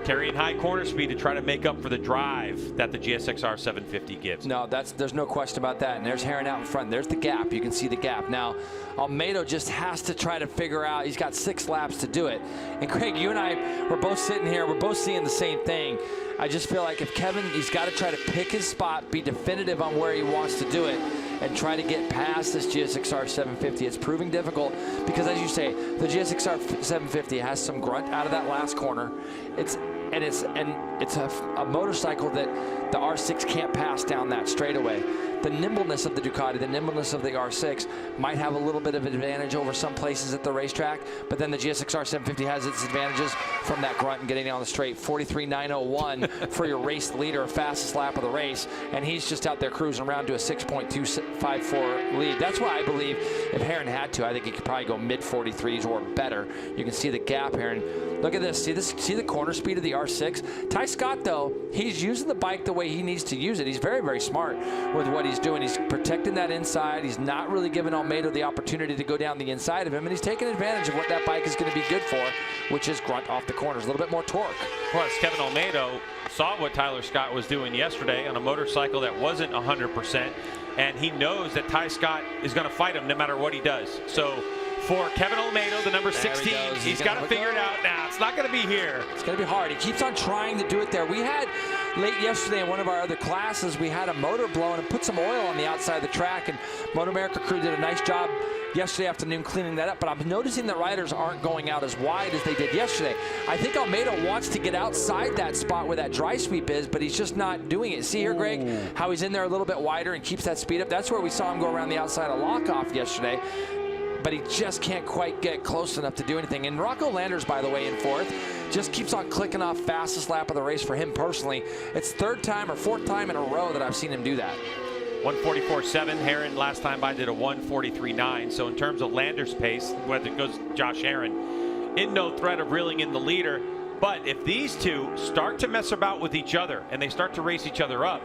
carrying high corner speed to try to make up for the drive that the GSX-R 750 gives. No, there's no question about that. And there's Herrin out in front. There's the gap. You can see the gap. Now, Olmedo just has to try to figure out, he's got 6 laps to do it. And Craig, you and I, we're both sitting here, we're both seeing the same thing. I just feel like if Kevin, he's got to try to pick his spot, be definitive on where he wants to do it, and try to get past this GSX-R 750. It's proving difficult because, as you say, the GSX-R 750 has some grunt out of that last corner. It's a motorcycle that the R6 can't pass down that straightaway. The nimbleness of the Ducati, the nimbleness of the R6 might have a little bit of an advantage over some places at the racetrack, but then the GSX-R 750 has its advantages from that grunt and getting down the straight. 43.901 for your race leader, fastest lap of the race, and he's just out there cruising around to a 6.254 lead. That's why I believe if Herrin had to, I think he could probably go mid-43s or better. You can see the gap here, and look at this. See the corner speed of the R6? Ty Scott, though, he's using the bike the way he needs to use it. He's very, very smart with what he's doing. He's protecting that inside. He's not really giving Olmedo the opportunity to go down the inside of him, and he's taking advantage of what that bike is going to be good for, which is grunt off the corners, a little bit more torque. Plus, Kevin Olmedo saw what Tyler Scott was doing yesterday on a motorcycle that wasn't 100%, and he knows that Ty Scott is going to fight him no matter what he does. So for Kevin Olmedo, the number 16, he's got to figure it out now. It's not going to be here. It's going to be hard. He keeps on trying to do it there. We had late yesterday in one of our other classes, we had a motor blowing and put some oil on the outside of the track, and MotoAmerica crew did a nice job yesterday afternoon cleaning that up, but I'm noticing that riders aren't going out as wide as they did yesterday. I think Olmedo wants to get outside that spot where that dry sweep is, but he's just not doing it. See here, Greg, how he's in there a little bit wider and keeps that speed up. That's where we saw him go around the outside of Lockoff yesterday, but he just can't quite get close enough to do anything. And Rocco Landers, by the way, in fourth, just keeps on clicking off fastest lap of the race for him personally. It's third time or fourth time in a row that I've seen him do that. 144.7. Herron last time by did a 143.9. So in terms of Landers' pace, whether it goes Josh Herron, in no threat of reeling in the leader. But if these two start to mess about with each other and they start to race each other up,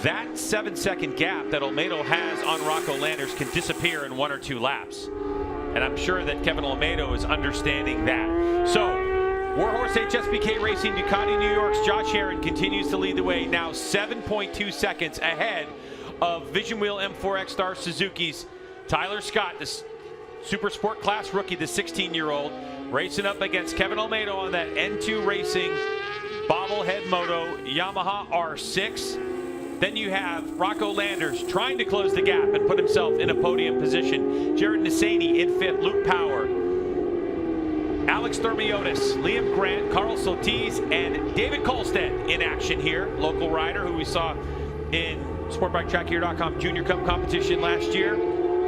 that 7-second gap that Olmedo has on Rocco Landers can disappear in 1 or 2 laps. And I'm sure that Kevin Olmedo is understanding that. So Warhorse HSBK Racing, Ducati New York's Josh Herron continues to lead the way, now 7.2 seconds ahead of Vision Wheel M4X Star Suzuki's Tyler Scott, the Supersport class rookie, the 16-year-old, racing up against Kevin Olmedo on that N2 Racing bobblehead moto Yamaha R6. Then you have Rocco Landers trying to close the gap and put himself in a podium position. Jared Nisani in 5th, Luke Power, Alex Thermiotis, Liam Grant, Carl Sotis, and David Kolstad in action here. Local rider who we saw in SportBikeTrackHere.com Junior Cup competition last year,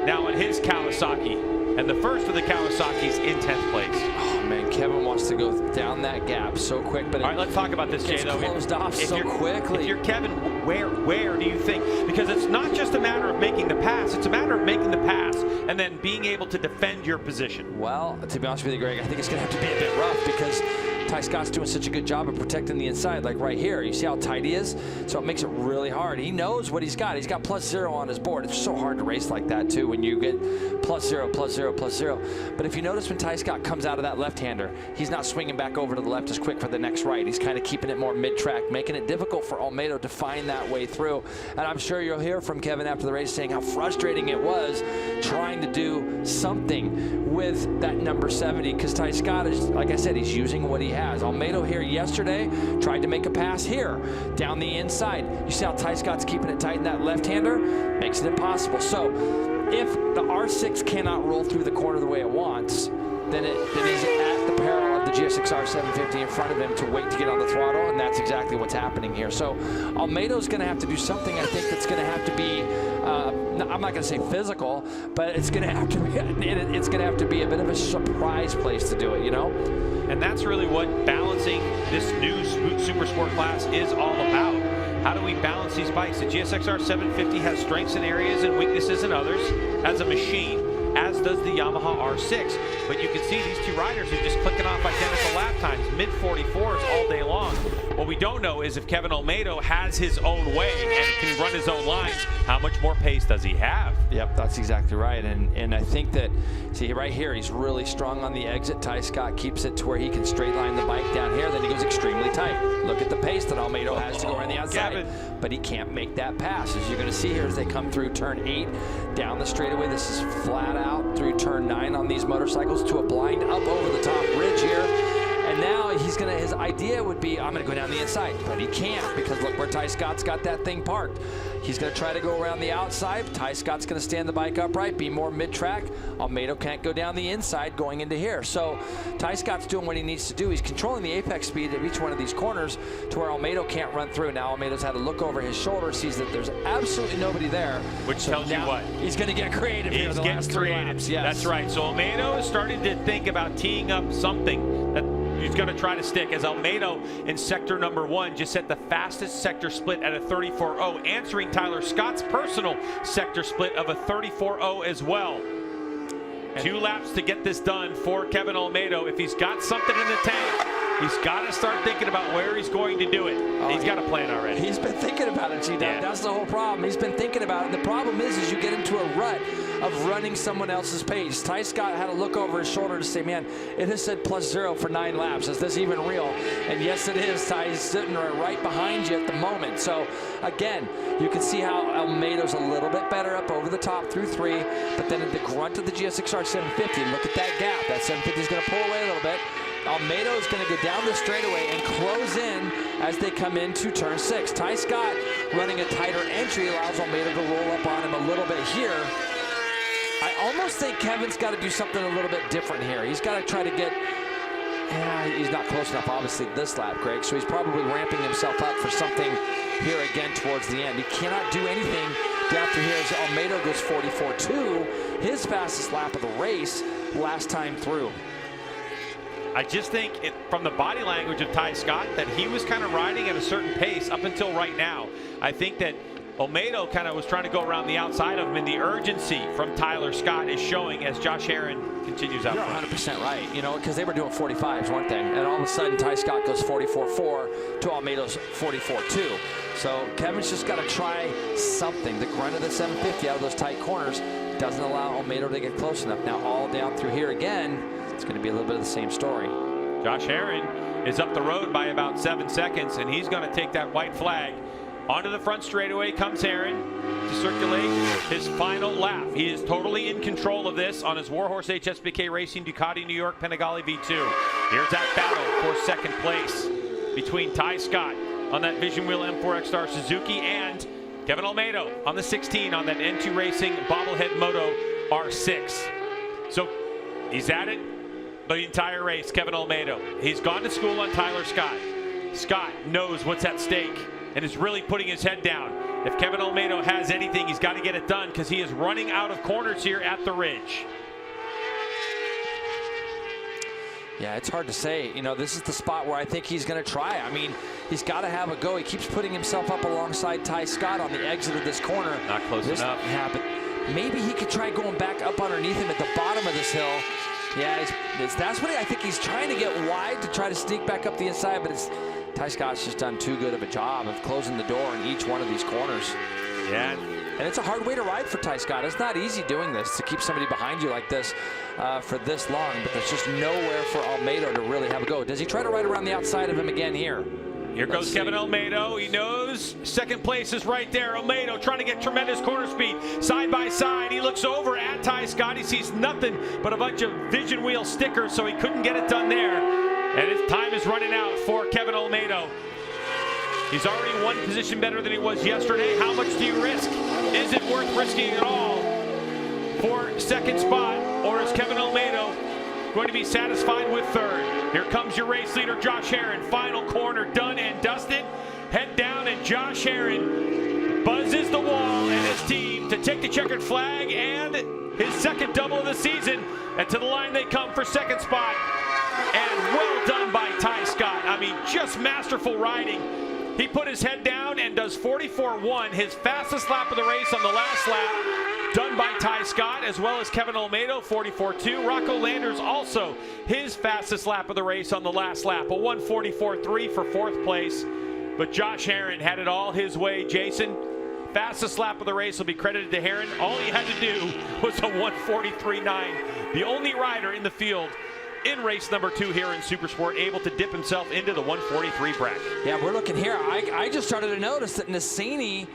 now in his Kawasaki, and the first of the Kawasaki's in 10th place. Oh man, Kevin wants to go down that gap so quick, but all right, let's talk about this, Jay. It's closed off so quickly. If you're Kevin, where do you think? Because it's not just a matter of making the pass; it's a matter of making the pass and then being able to defend your position. Well, to be honest with you, Greg, I think it's going to have to be a bit rough because Ty Scott's doing such a good job of protecting the inside, like right here. You see how tight he is? So it makes it really hard. He knows what he's got. He's got +0 on his board. It's so hard to race like that, too, when you get +0, +0, +0. But if you notice when Ty Scott comes out of that left-hander, he's not swinging back over to the left as quick for the next right. He's kind of keeping it more mid-track, making it difficult for Olmedo to find that way through. And I'm sure you'll hear from Kevin after the race saying how frustrating it was trying to do something with that number 70, because Ty Scott is, like I said, he's using what he has. Olmedo here yesterday tried to make a pass here down the inside. You see how Ty Scott's keeping it tight in that left-hander? Makes it impossible. So if the R6 cannot roll through the corner the way it wants, then he's at the peril of the GSX-R 750 in front of him to wait to get on the throttle, and that's exactly what's happening here. So Olmedo's going to have to do something, I think, that's going to have to be, I'm not going to say physical, but it's going to have to be, it's going to have to be a bit of a surprise place to do it, you know? And that's really what balancing this new Supersport class is all about. How do we balance these bikes? The GSX-R 750 has strengths in areas and weaknesses in others as a machine, as does the Yamaha R6. But you can see these two riders are just clicking off identical lap times, mid-44s all day long. What we don't know is if Kevin Olmedo has his own way and can run his own lines, how much more pace does he have? Yep, that's exactly right. And I think that, see right here, he's really strong on the exit. Ty Scott keeps it to where he can straight line the bike down here. Then he goes extremely tight. Look at the pace that Olmedo has to go around the outside. Kevin. But he can't make that pass. As you're going to see here as they come through turn 8, down the straightaway. This is flat out through turn 9 on these motorcycles to a blind up over the top ridge here. And now his idea would be, I'm going to go down the inside, but he can't, because look where Ty Scott's got that thing parked. He's going to try to go around the outside. Ty Scott's going to stand the bike upright, be more mid-track. Olmedo can't go down the inside going into here. So Ty Scott's doing what he needs to do. He's controlling the apex speed of each one of these corners to where Olmedo can't run through. Now Olmedo's had to look over his shoulder, sees that there's absolutely nobody there. Which tells you what? He's going to get creative here. He's getting creative. Yes. That's right. So Olmedo is starting to think about teeing up something that he's going to try to stick, as Olmedo in sector number 1 just set the fastest sector split at a 34.0, answering Tyler Scott's personal sector split of a 34.0 as well. 2 laps to get this done for Kevin Olmedo. If he's got something in the tank, He's got to start thinking about where he's going to do it. He's got a plan already. He's been thinking about it, G-Dub. Yeah. That's the whole problem. He's been thinking about it. The problem is you get into a rut of running someone else's pace. Ty Scott had to look over his shoulder to say, man, it has said +0 for 9 laps. Is this even real? And yes, it is, Ty. He's sitting right behind you at the moment. So, again, you can see how Almeida's a little bit better up over the top through 3, but then at the grunt of the GSXR 750, look at that gap. That 750 is going to pull away a little bit. Almeida is going to go down the straightaway and close in as they come into turn 6. Ty Scott running a tighter entry allows Almeida to roll up on him a little bit here. I almost think Kevin's got to do something a little bit different here. He's got to try to get, he's not close enough obviously this lap, Greg, so he's probably ramping himself up for something here again towards the end. He cannot do anything down through here as Almeida goes 44.2, his fastest lap of the race last time through. I just think from the body language of Ty Scott that he was kind of riding at a certain pace up until right now. I think that Almeida kind of was trying to go around the outside of him, and the urgency from Tyler Scott is showing as Josh Herrin continues out front. You're 100% right, you know, because they were doing 45s, weren't they? And all of a sudden, Ty Scott goes 44.4 to Almeida's 44.2. So Kevin's just got to try something. The grunt of the 750 out of those tight corners doesn't allow Almeida to get close enough. Now all down through here again, it's going to be a little bit of the same story. Josh Herrin is up the road by about 7 seconds, and he's going to take that white flag. Onto the front straightaway comes Herrin to circulate his final lap. He is totally in control of this on his Warhorse HSBK Racing Ducati New York Panigale V2. Here's that battle for second place between Ty Scott on that Vision Wheel M4 X-Star Suzuki and Kevin Almeida on the 16 on that N2 Racing bobblehead Moto R6. So he's at it the entire race, Kevin Almeida. He's gone to school on Tyler Scott. Scott knows what's at stake and is really putting his head down. If Kevin Almeida has anything, he's got to get it done because he is running out of corners here at the Ridge. Yeah, it's hard to say. You know, this is the spot where I think he's going to try. I mean, he's got to have a go. He keeps putting himself up alongside Ty Scott on the exit of this corner. Not close enough. Yeah, but maybe he could try going back up underneath him at the bottom of this hill. Yeah, that's what I think he's trying to get wide to try to sneak back up the inside, but Ty Scott's just done too good of a job of closing the door in each one of these corners. Yeah. And it's a hard way to ride for Ty Scott. It's not easy doing this, to keep somebody behind you like this for this long, but there's just nowhere for Almeida to really have a go. Does he try to ride around the outside of him again here? Here goes Kevin Almeida. He knows second place is right there. Almeida trying to get tremendous corner speed. Side by side, he looks over at Ty Scott. He sees nothing but a bunch of Vision Wheel stickers, so he couldn't get it done there. And his time is running out for Kevin Almeida. He's already one position better than he was yesterday. How much do you risk? Is it worth risking at all for second spot? Or is Kevin Almeida going to be satisfied with third? Here comes your race leader, Josh Herrin. Final corner done and dusted. Head down, and Josh Herrin buzzes the wall and his team to take the checkered flag and his second double of the season. And to the line they come for second spot. And well done by Ty Scott. I mean, just masterful riding. He put his head down and does 44.1, his fastest lap of the race on the last lap, done by Ty Scott, as well as Kevin Almeida, 44.2. Rocco Landers also his fastest lap of the race on the last lap, a 144.3 for fourth place. But Josh Herrin had it all his way. Jason, fastest lap of the race will be credited to Herrin. All he had to do was a 143.9. The only rider in the field in race number 2 here in Supersport, able to dip himself into the 143 bracket. Yeah, we're looking here. I just started to notice that Nassini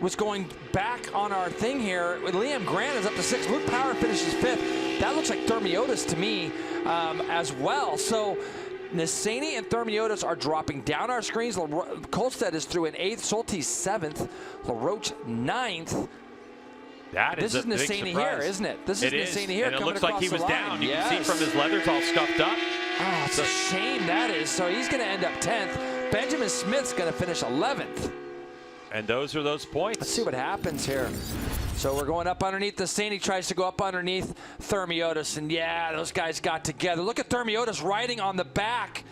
was going back on our thing here. Liam Grant is up to 6th. Luke Power finishes 5th. That looks like Thermiotis to me as well. So Nassini and Thermiotis are dropping down our screens. Kolstad is through in 8th. Soltis 7th. LaRoche 9th. This is Nassini here, isn't it? This is Nassini here. And it looks like he was down. You can see from his leathers all scuffed up. Oh, it's a shame that is. So he's going to end up 10th. Benjamin Smith's going to finish 11th. And those are those points. Let's see what happens here. So we're going up underneath. Nassini tries to go up underneath Thermiotis. And yeah, those guys got together. Look at Thermiotis riding on the back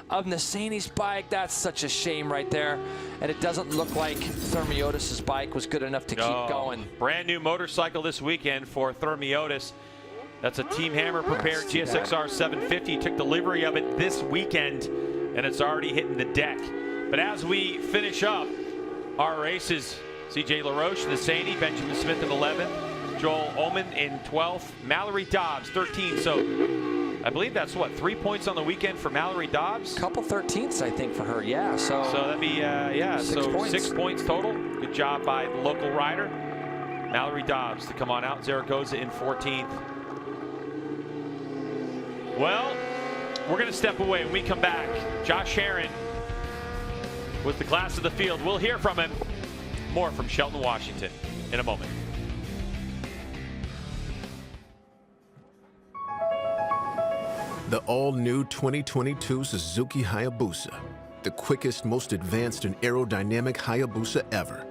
of Nassini's bike. That's such a shame right there. And it doesn't look like Thermiotis' bike was good enough to keep going. Brand new motorcycle this weekend for Thermiotis. That's a Team Hammer prepared GSXR 750. Took delivery of it this weekend. and it's already hitting the deck. But as we finish up our races, CJ LaRoche in the Saney, Benjamin Smith in 11th, Joel Oman in 12th, Mallory Dobbs 13th. So I believe that's what, 3 points on the weekend for Mallory Dobbs? Couple 13ths, I think, for her. Yeah. So that'd be 6 points. 6 points total. Good job by the local rider, Mallory Dobbs, to come on out. Zaragoza in 14th. Well, we're going to step away. When we come back, Josh Herrin with the class of the field. We'll hear from him. More from Shelton, Washington in a moment. The all-new 2022 Suzuki Hayabusa. The quickest, most advanced and aerodynamic Hayabusa ever.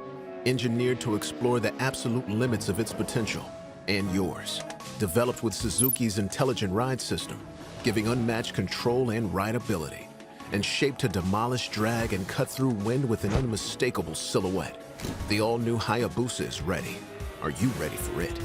Engineered to explore the absolute limits of its potential and yours. Developed with Suzuki's intelligent ride system, giving unmatched control and rideability. And shaped to demolish drag and cut through wind with an unmistakable silhouette. The all-new Hayabusa is ready. Are you ready for it?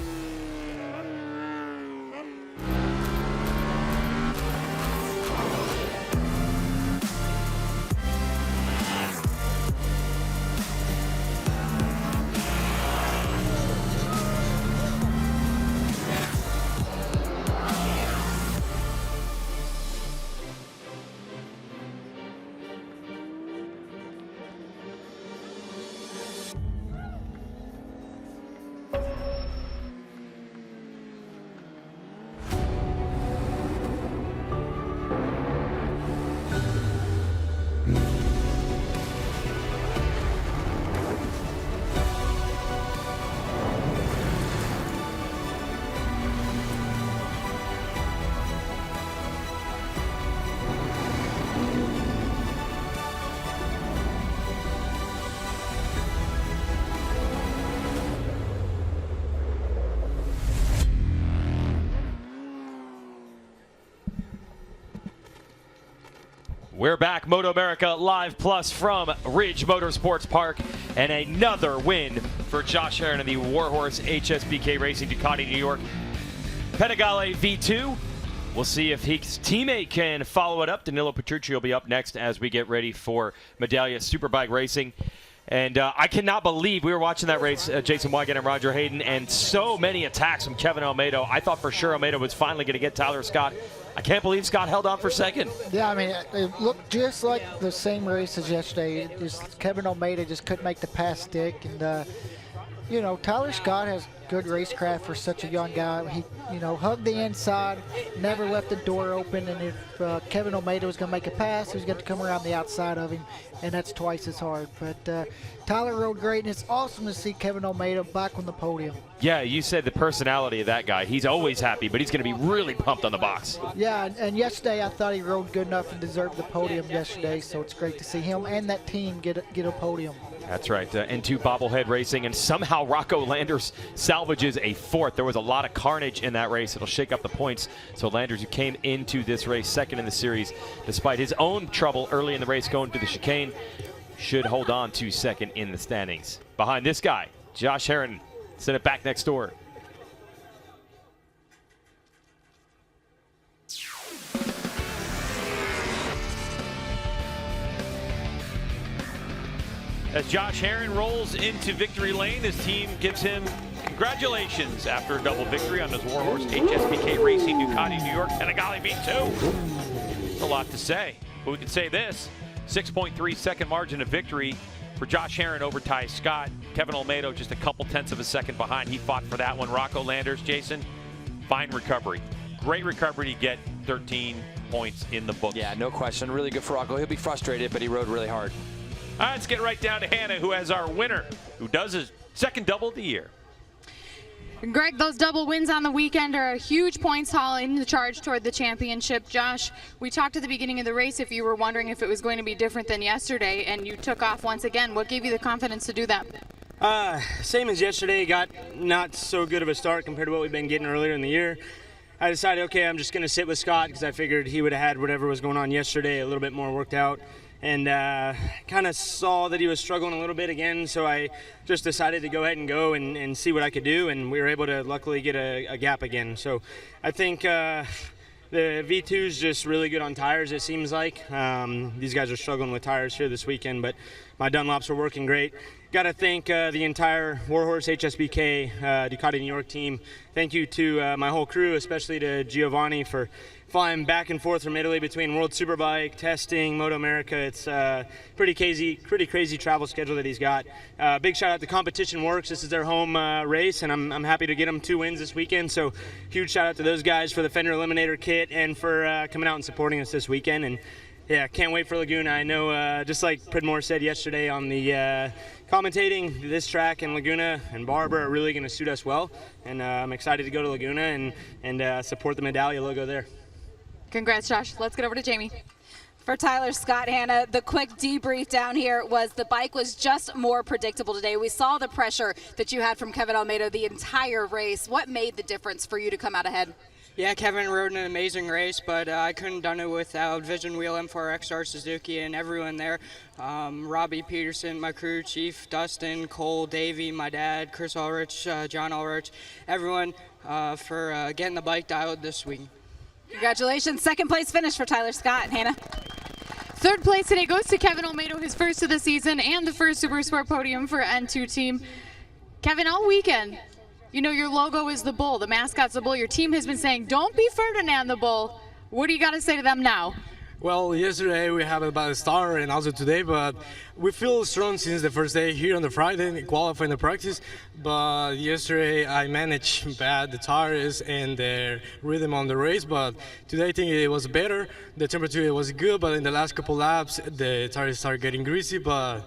We're back, MotoAmerica Live Plus from Ridge Motorsports Park, and another win for Josh Herrin in the Warhorse HSBK Racing Ducati New York Panigale V2. We'll see if his teammate can follow it up. Danilo Petrucci will be up next as we get ready for Medallia Superbike Racing. And I cannot believe we were watching that race, Jason Wygant and Roger Hayden, and so many attacks from Kevin Almeida. I thought for sure Almeida was finally going to get Tyler Scott. I can't believe Scott held on for second. Yeah, I mean, it looked just like the same race as yesterday. Kevin Almeida just couldn't make the pass stick. And, you know, Tyler Scott has good racecraft for such a young guy. He, you know, hugged the inside, never left the door open. And if Kevin Almeida was going to make a pass, he was going to come around the outside of him, and that's twice as hard. But Tyler rode great, and it's awesome to see Kevin Almeida back on the podium. Yeah, you said the personality of that guy. He's always happy, but he's going to be really pumped on the box. Yeah, and yesterday I thought he rode good enough and deserved the podium yesterday, so it's great to see him and that team get a podium. That's right, N2 bobblehead racing, and somehow Rocco Landers salvages a fourth. There was a lot of carnage in that race. It'll shake up the points. So Landers, who came into this race second in the series, despite his own trouble early in the race going to the chicane, should hold on to second in the standings. Behind this guy, Josh Herrin, sent it back next door. As Josh Herrin rolls into victory lane, his team gives him congratulations after a double victory on his Warhorse HSBK Racing Ducati New York Panigale V2. That's a lot to say, but we can say this: 6.3 second margin of victory for Josh Herrin over Ty Scott. Kevin Almeida just a couple tenths of a second behind. He fought for that one. Rocco Landers, Jason, fine recovery. Great recovery to get 13 points in the books. Yeah, no question. Really good for Rocco. He'll be frustrated, but he rode really hard. All right, let's get right down to Hannah, who has our winner, who does his second double of the year. Greg, those double wins on the weekend are a huge points haul in the charge toward the championship. Josh, we talked at the beginning of the race if you were wondering if it was going to be different than yesterday, and you took off once again. What gave you the confidence to do that? Same as yesterday. Got not so good of a start compared to what we've been getting earlier in the year. I decided, okay, I'm just going to sit with Scott because I figured he would have had whatever was going on yesterday a little bit more worked out. And kind of saw that he was struggling a little bit again, so I just decided to go ahead and go and see what I could do, and we were able to luckily get a gap again. So I think the V2 is just really good on tires, it seems like. These guys are struggling with tires here this weekend, but my Dunlops are working great. Got to thank the entire Warhorse HSBK Ducati New York team. Thank you to my whole crew, especially to Giovanni for flying back and forth from Italy between World Superbike, testing, MotoAmerica. It's pretty crazy travel schedule that he's got. Big shout out to Competition Works. This is their home race, and I'm happy to get them 2 wins this weekend. So huge shout out to those guys for the Fender Eliminator kit and for coming out and supporting us this weekend. And yeah, can't wait for Laguna. I know, just like Pridmore said yesterday on the commentating, this track and Laguna and Barber are really going to suit us well. And I'm excited to go to Laguna and support the Medallia logo there. Congrats, Josh. Let's get over to Jamie. For Tyler Scott, Hannah, the quick debrief down here was the bike was just more predictable today. We saw the pressure that you had from Kevin Almeida the entire race. What made the difference for you to come out ahead? Yeah, Kevin rode an amazing race, but I couldn't have done it without Vision Wheel, M4XR, Suzuki, and everyone there. Robbie Peterson, my crew chief, Dustin, Cole, Davey, my dad, Chris Ulrich, John Ulrich, everyone for getting the bike dialed this week. Congratulations. Second place finish for Tyler Scott. Hannah? Third place today goes to Kevin Almeida, his first of the season and the first Supersport podium for N2 team. Kevin, all weekend, you know your logo is the bull, the mascot's the bull. Your team has been saying, don't be Ferdinand the bull. What do you got to say to them now? Well, yesterday we had a bad start and also today, but we feel strong since the first day here on the Friday, qualifying the practice. But yesterday I managed bad the tires and the rhythm on the race, but today I think it was better. The temperature was good, but in the last couple laps the tires started getting greasy, but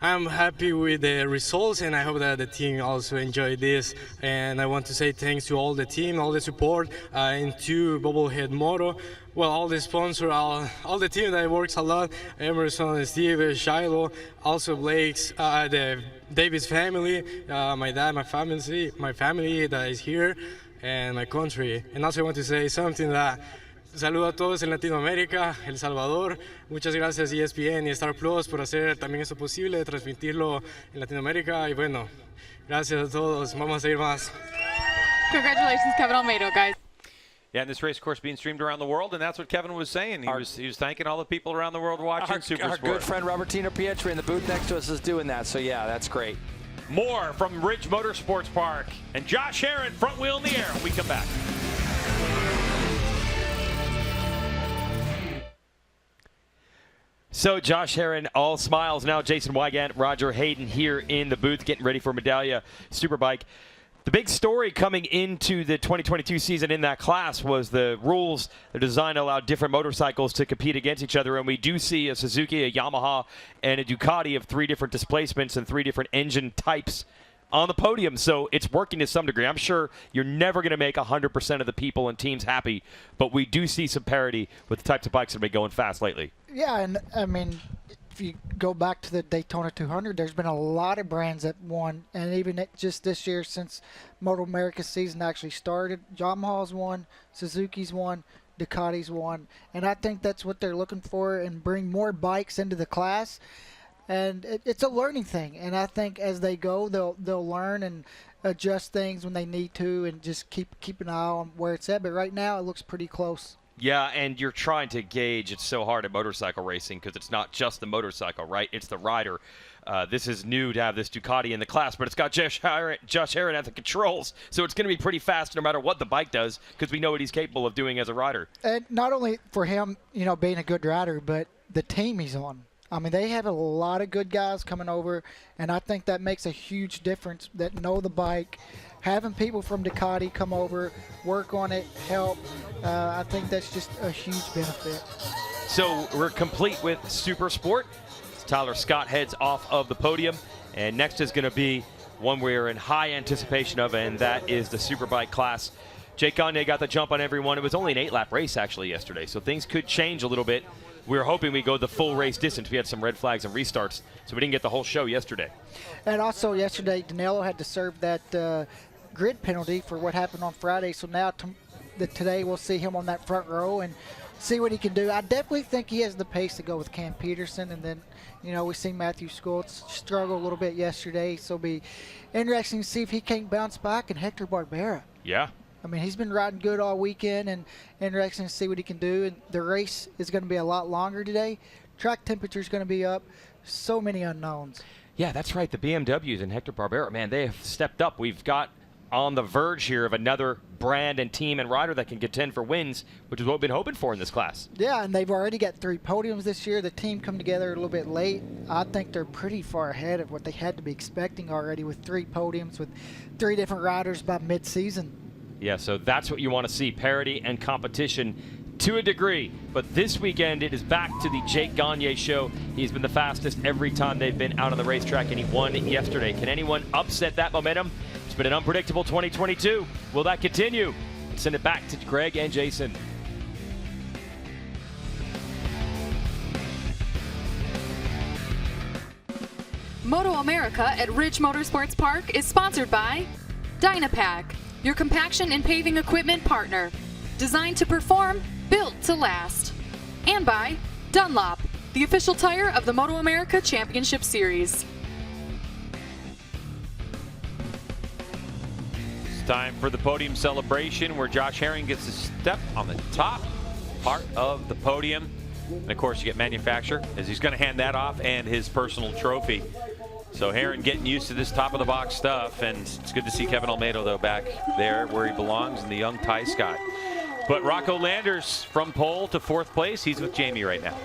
I'm happy with the results, and I hope that the team also enjoyed this. And I want to say thanks to all the team, all the support, into Bobblehead Moto. Well, all the sponsors, all the team that works a lot, Emerson, Steve, Shiloh, also Blake's, the Davis family, my dad, my family that is here, and my country. And also I want to say something that saludo a todos en Latinoamérica, El Salvador. Muchas gracias ESPN y Star Plus por hacer también eso posible, de transmitirlo en Latinoamérica. Y bueno, gracias a todos. Vamos a seguir más. Congratulations, Kevin Almeida, guys. Yeah, and this race, of course, being streamed around the world, and that's what Kevin was saying. He was thanking all the people around the world watching Supersport. Our good friend Robertino Pietri in the booth next to us is doing that, so yeah, that's great. More from Ridge Motorsports Park and Josh Herron, front wheel in the air when we come back. So Josh Herron, all smiles now. Jason Wygant, Roger Hayden here in the booth getting ready for Medallia Superbike. The big story coming into the 2022 season in that class was the rules, the design allowed different motorcycles to compete against each other, and we do see a Suzuki, a Yamaha, and a Ducati of 3 different displacements and 3 different engine types on the podium, so it's working to some degree. I'm sure you're never going to make 100% of the people and teams happy, but we do see some parity with the types of bikes that have been going fast lately. Yeah, and I mean, if you go back to the Daytona 200, there's been a lot of brands that won, and even just this year since MotoAmerica season actually started, Yamaha's won, Suzuki's won, Ducati's won, and I think that's what they're looking for, and bring more bikes into the class. And it's a learning thing, and I think as they go, they'll learn and adjust things when they need to, and just keep an eye on where it's at. But right now, it looks pretty close. Yeah, and you're trying to gauge. It's so hard at motorcycle racing because it's not just the motorcycle, right? It's the rider. This is new to have this Ducati in the class, but it's got Josh Herron at the controls, so it's going to be pretty fast no matter what the bike does because we know what he's capable of doing as a rider. And not only for him, being a good rider, but the team he's on. I mean, they have a lot of good guys coming over, and I think that makes a huge difference, that know the bike. Having people from Ducati come over, work on it, help, I think that's just a huge benefit. So we're complete with Supersport. Tyler Scott heads off of the podium, and next is going to be one we're in high anticipation of, and that is the Superbike class. Jake Gagne got the jump on everyone. It was only an 8-lap race, actually, yesterday, so things could change a little bit. We were hoping we'd go the full race distance. We had some red flags and restarts, so we didn't get the whole show yesterday. And also yesterday, Danilo had to serve that grid penalty for what happened on Friday, so now today we'll see him on that front row and see what he can do. I definitely think he has the pace to go with Cam Peterson, and then, we see Matthew Schultz struggle a little bit yesterday, so it'll be interesting to see if he can't bounce back, and Hector Barbera. Yeah. I mean, he's been riding good all weekend, and interesting to see what he can do. And the race is going to be a lot longer today. Track temperature is going to be up. So many unknowns. Yeah, that's right. The BMWs and Hector Barbera, man, they have stepped up. We've got on the verge here of another brand and team and rider that can contend for wins, which is what we've been hoping for in this class. Yeah, and they've already got 3 podiums this year. The team come together a little bit late. I think they're pretty far ahead of what they had to be expecting already with 3 podiums with 3 different riders by mid-season. Yeah, so that's what you want to see, parity and competition to a degree. But this weekend, it is back to the Jake Gagne show. He's been the fastest every time they've been out on the racetrack, and he won yesterday. Can anyone upset that momentum? It's been an unpredictable 2022. Will that continue? Let's send it back to Greg and Jason. MotoAmerica at Ridge Motorsports Park is sponsored by Dynapack, your compaction and paving equipment partner. Designed to perform, built to last. And by Dunlop, the official tire of the MotoAmerica Championship Series. It's time for the podium celebration where Josh Herring gets to step on the top part of the podium. And of course you get manufacturer, as he's going to hand that off, and his personal trophy. So Herring getting used to this top of the box stuff, and it's good to see Kevin Almeida though back there where he belongs in the young Ty Scott. But Rocco Landers from pole to 4th place. He's with Jamie right now.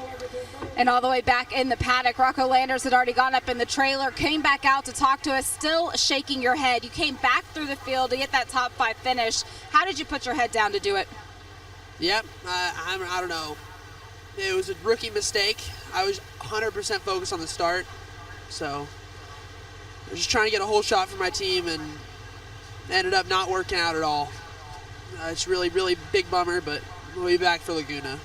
And all the way back in the paddock, Rocco Landers had already gone up in the trailer, came back out to talk to us, still shaking your head. You came back through the field to get that top 5 finish. How did you put your head down to do it? Yep, I don't know. It was a rookie mistake. I was 100% focused on the start. So I was just trying to get a whole shot for my team, and ended up not working out at all. It's really, really big bummer, but we'll be back for Laguna.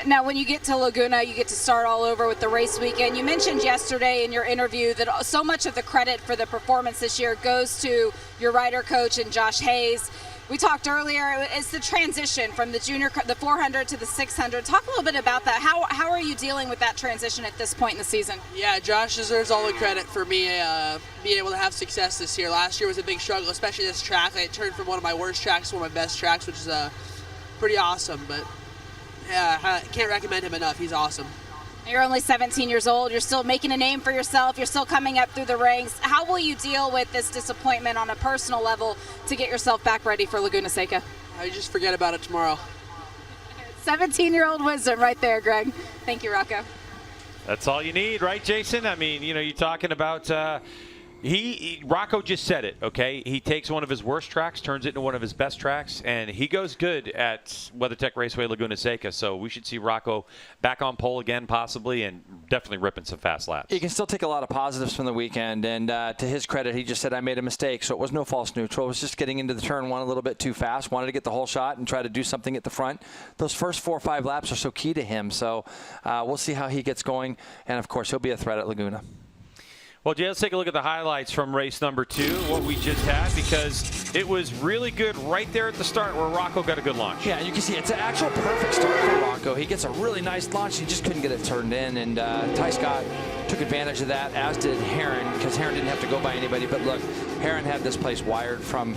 Now, when you get to Laguna, you get to start all over with the race weekend. You mentioned yesterday in your interview that so much of the credit for the performance this year goes to your rider coach and Josh Hayes. We talked earlier, it's the transition from the 400 to the 600. Talk a little bit about that. How are you dealing with that transition at this point in the season? Yeah, Josh deserves all the credit for me being able to have success this year. Last year was a big struggle, especially this track. I turned from one of my worst tracks to one of my best tracks, which is pretty awesome. But yeah, I can't recommend him enough. He's awesome. You're only 17 years old. You're still making a name for yourself. You're still coming up through the ranks. How will you deal with this disappointment on a personal level to get yourself back ready for Laguna Seca? I just forget about it tomorrow. 17-year-old wisdom right there, Greg. Thank you, Rocco. That's all you need, right, Jason? I mean, you know, you're talking about Rocco just said it, okay? He takes one of his worst tracks, turns it into one of his best tracks, and he goes good at WeatherTech Raceway Laguna Seca. So we should see Rocco back on pole again, possibly, and definitely ripping some fast laps. He can still take a lot of positives from the weekend, and to his credit, he just said, I made a mistake. So it was no false neutral. It was just getting into the turn one a little bit too fast. Wanted to get the whole shot and try to do something at the front. Those first 4 or 5 laps are so key to him. So we'll see how he gets going, and of course, he'll be a threat at Laguna. Well, Jay, let's take a look at the highlights from race number 2, what we just had, because it was really good right there at the start where Rocco got a good launch. Yeah, you can see it's an actual perfect start for Rocco. He gets a really nice launch. He just couldn't get it turned in, and Ty Scott took advantage of that, as did Herring, because Herring didn't have to go by anybody. But look, Herring had this place wired from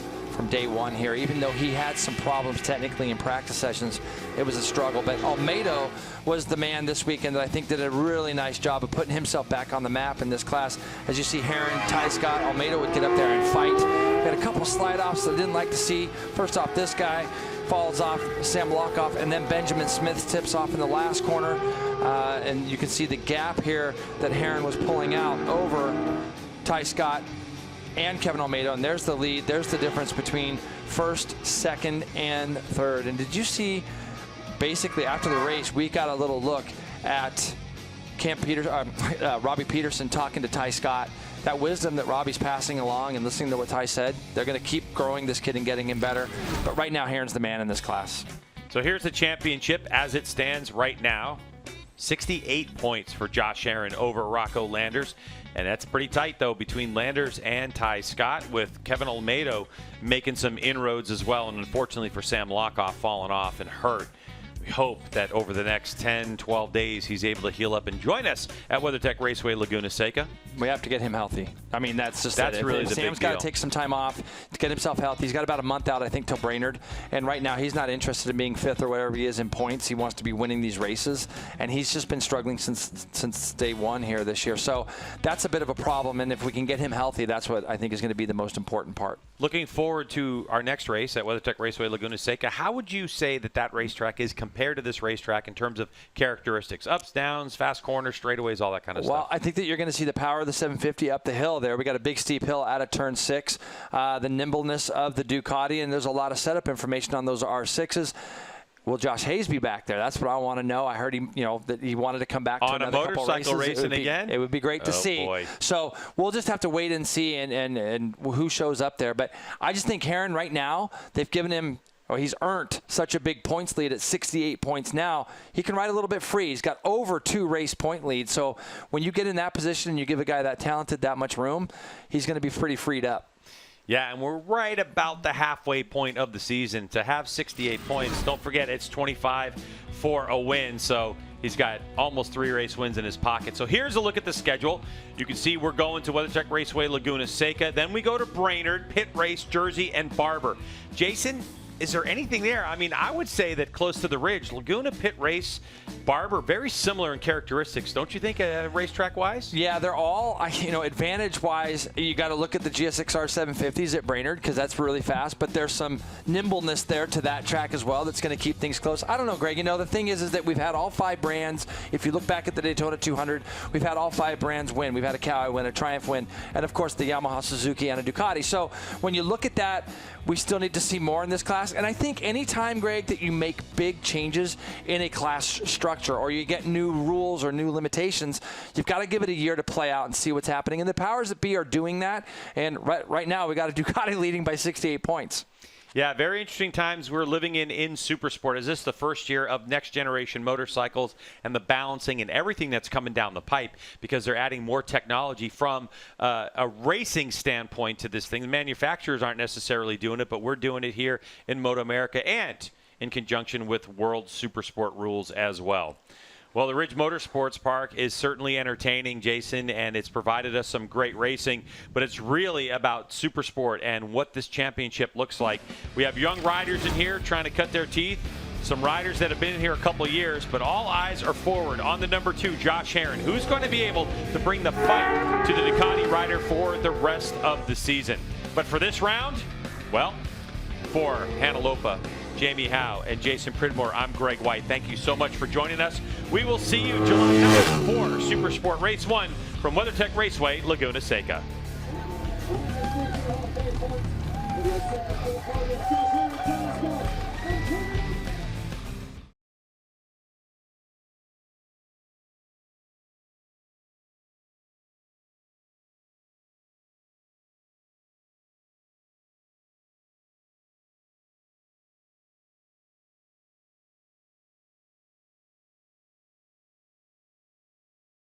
day one here. Even though he had some problems technically in practice sessions, it was a struggle. But Almeida was the man this weekend that I think did a really nice job of putting himself back on the map in this class. As you see, Herring, Ty Scott, Almeida would get up there and fight. We had a couple slide-offs that I didn't like to see. First off, this guy falls off, Sam Lockoff, and then Benjamin Smith tips off in the last corner. And you can see the gap here that Herring was pulling out over Ty Scott and Kevin Almeida, and there's the lead. There's the difference between first, second, and third. And did you see, basically after the race, we got a little look at Robbie Peterson talking to Ty Scott. That wisdom that Robbie's passing along and listening to what Ty said, they're going to keep growing this kid and getting him better. But right now, Herring's the man in this class. So here's the championship as it stands right now. 68 points for Josh Herring over Rocco Landers. And that's pretty tight, though, between Landers and Ty Scott, with Kevin Almeida making some inroads as well. And unfortunately for Sam Lockoff, falling off and hurt. we hope that over the next 10, 12 days, he's able to heal up and join us at WeatherTech Raceway Laguna Seca. We have to get him healthy. I mean, that's really the big Sam's got deal. to take some time off to get himself healthy. He's got about a month out, I think, till Brainerd. And right now, he's not interested in being 5th or whatever he is in points. He wants to be winning these races. And he's just been struggling since day one here this year. So that's a bit of a problem. And if we can get him healthy, that's what I think is going to be the most important part. Looking forward to our next race at WeatherTech Raceway Laguna Seca. How would you say that racetrack is compared to this racetrack in terms of characteristics? Ups, downs, fast corners, straightaways, all that kind of stuff. Well, I think that you're going to see the power of the 750 up the hill there. We got a big steep hill out of turn 6. The nimbleness of the Ducati, and there's a lot of setup information on those R6s. Will Josh Hayes be back there? That's what I want to know. I heard that he wanted to come back to on another a motorcycle racing again. It would be great to see. Boy. So we'll just have to wait and see and who shows up there. But I just think Herrin right now, they've given him. He's earned such a big points lead at 68 points now. He can ride a little bit free. He's got over 2 race point leads. So when you get in that position and you give a guy that talented that much room, he's going to be pretty freed up. Yeah, and we're right about the halfway point of the season. To have 68 points, don't forget it's 25 for a win. So he's got almost 3 race wins in his pocket. So here's a look at the schedule. You can see we're going to WeatherTech Raceway Laguna Seca. Then we go to Brainerd, Pit Race, Jersey, and Barber. Jason, is there anything there? I mean, I would say that close to the Ridge, Laguna, Pit Race, Barber, very similar in characteristics, don't you think, racetrack-wise? Yeah, they're all, advantage-wise, you got to look at the GSXR 750s at Brainerd because that's really fast, but there's some nimbleness there to that track as well that's going to keep things close. I don't know, Greg. The thing is that we've had all 5 brands. If you look back at the Daytona 200, we've had all 5 brands win. We've had a Kawai win, a Triumph win, and, of course, the Yamaha, Suzuki, and a Ducati. So when you look at that, we still need to see more in this class. And I think anytime, Greg, that you make big changes in a class structure or you get new rules or new limitations, you've got to give it a year to play out and see what's happening. And the powers that be are doing that. And right now, we got a Ducati leading by 68 points. Yeah, very interesting times we're living in Supersport. Is this the first year of next generation motorcycles and the balancing and everything that's coming down the pipe because they're adding more technology from a racing standpoint to this thing. The manufacturers aren't necessarily doing it, but we're doing it here in MotoAmerica and in conjunction with World Supersport rules as well. Well, the Ridge Motorsports Park is certainly entertaining, Jason, and it's provided us some great racing, but it's really about Supersport and what this championship looks like. We have young riders in here trying to cut their teeth, some riders that have been in here a couple of years, but all eyes are forward on the number 2, Josh Herrin, who's going to be able to bring the fight to the Ducati rider for the rest of the season. But for this round, well, for Hannah Lopa, Jamie Howe, and Jason Pridmore, I'm Greg White. Thank you so much for joining us. We will see you July 9th for Supersport Race 1 from WeatherTech Raceway, Laguna Seca. Thank you.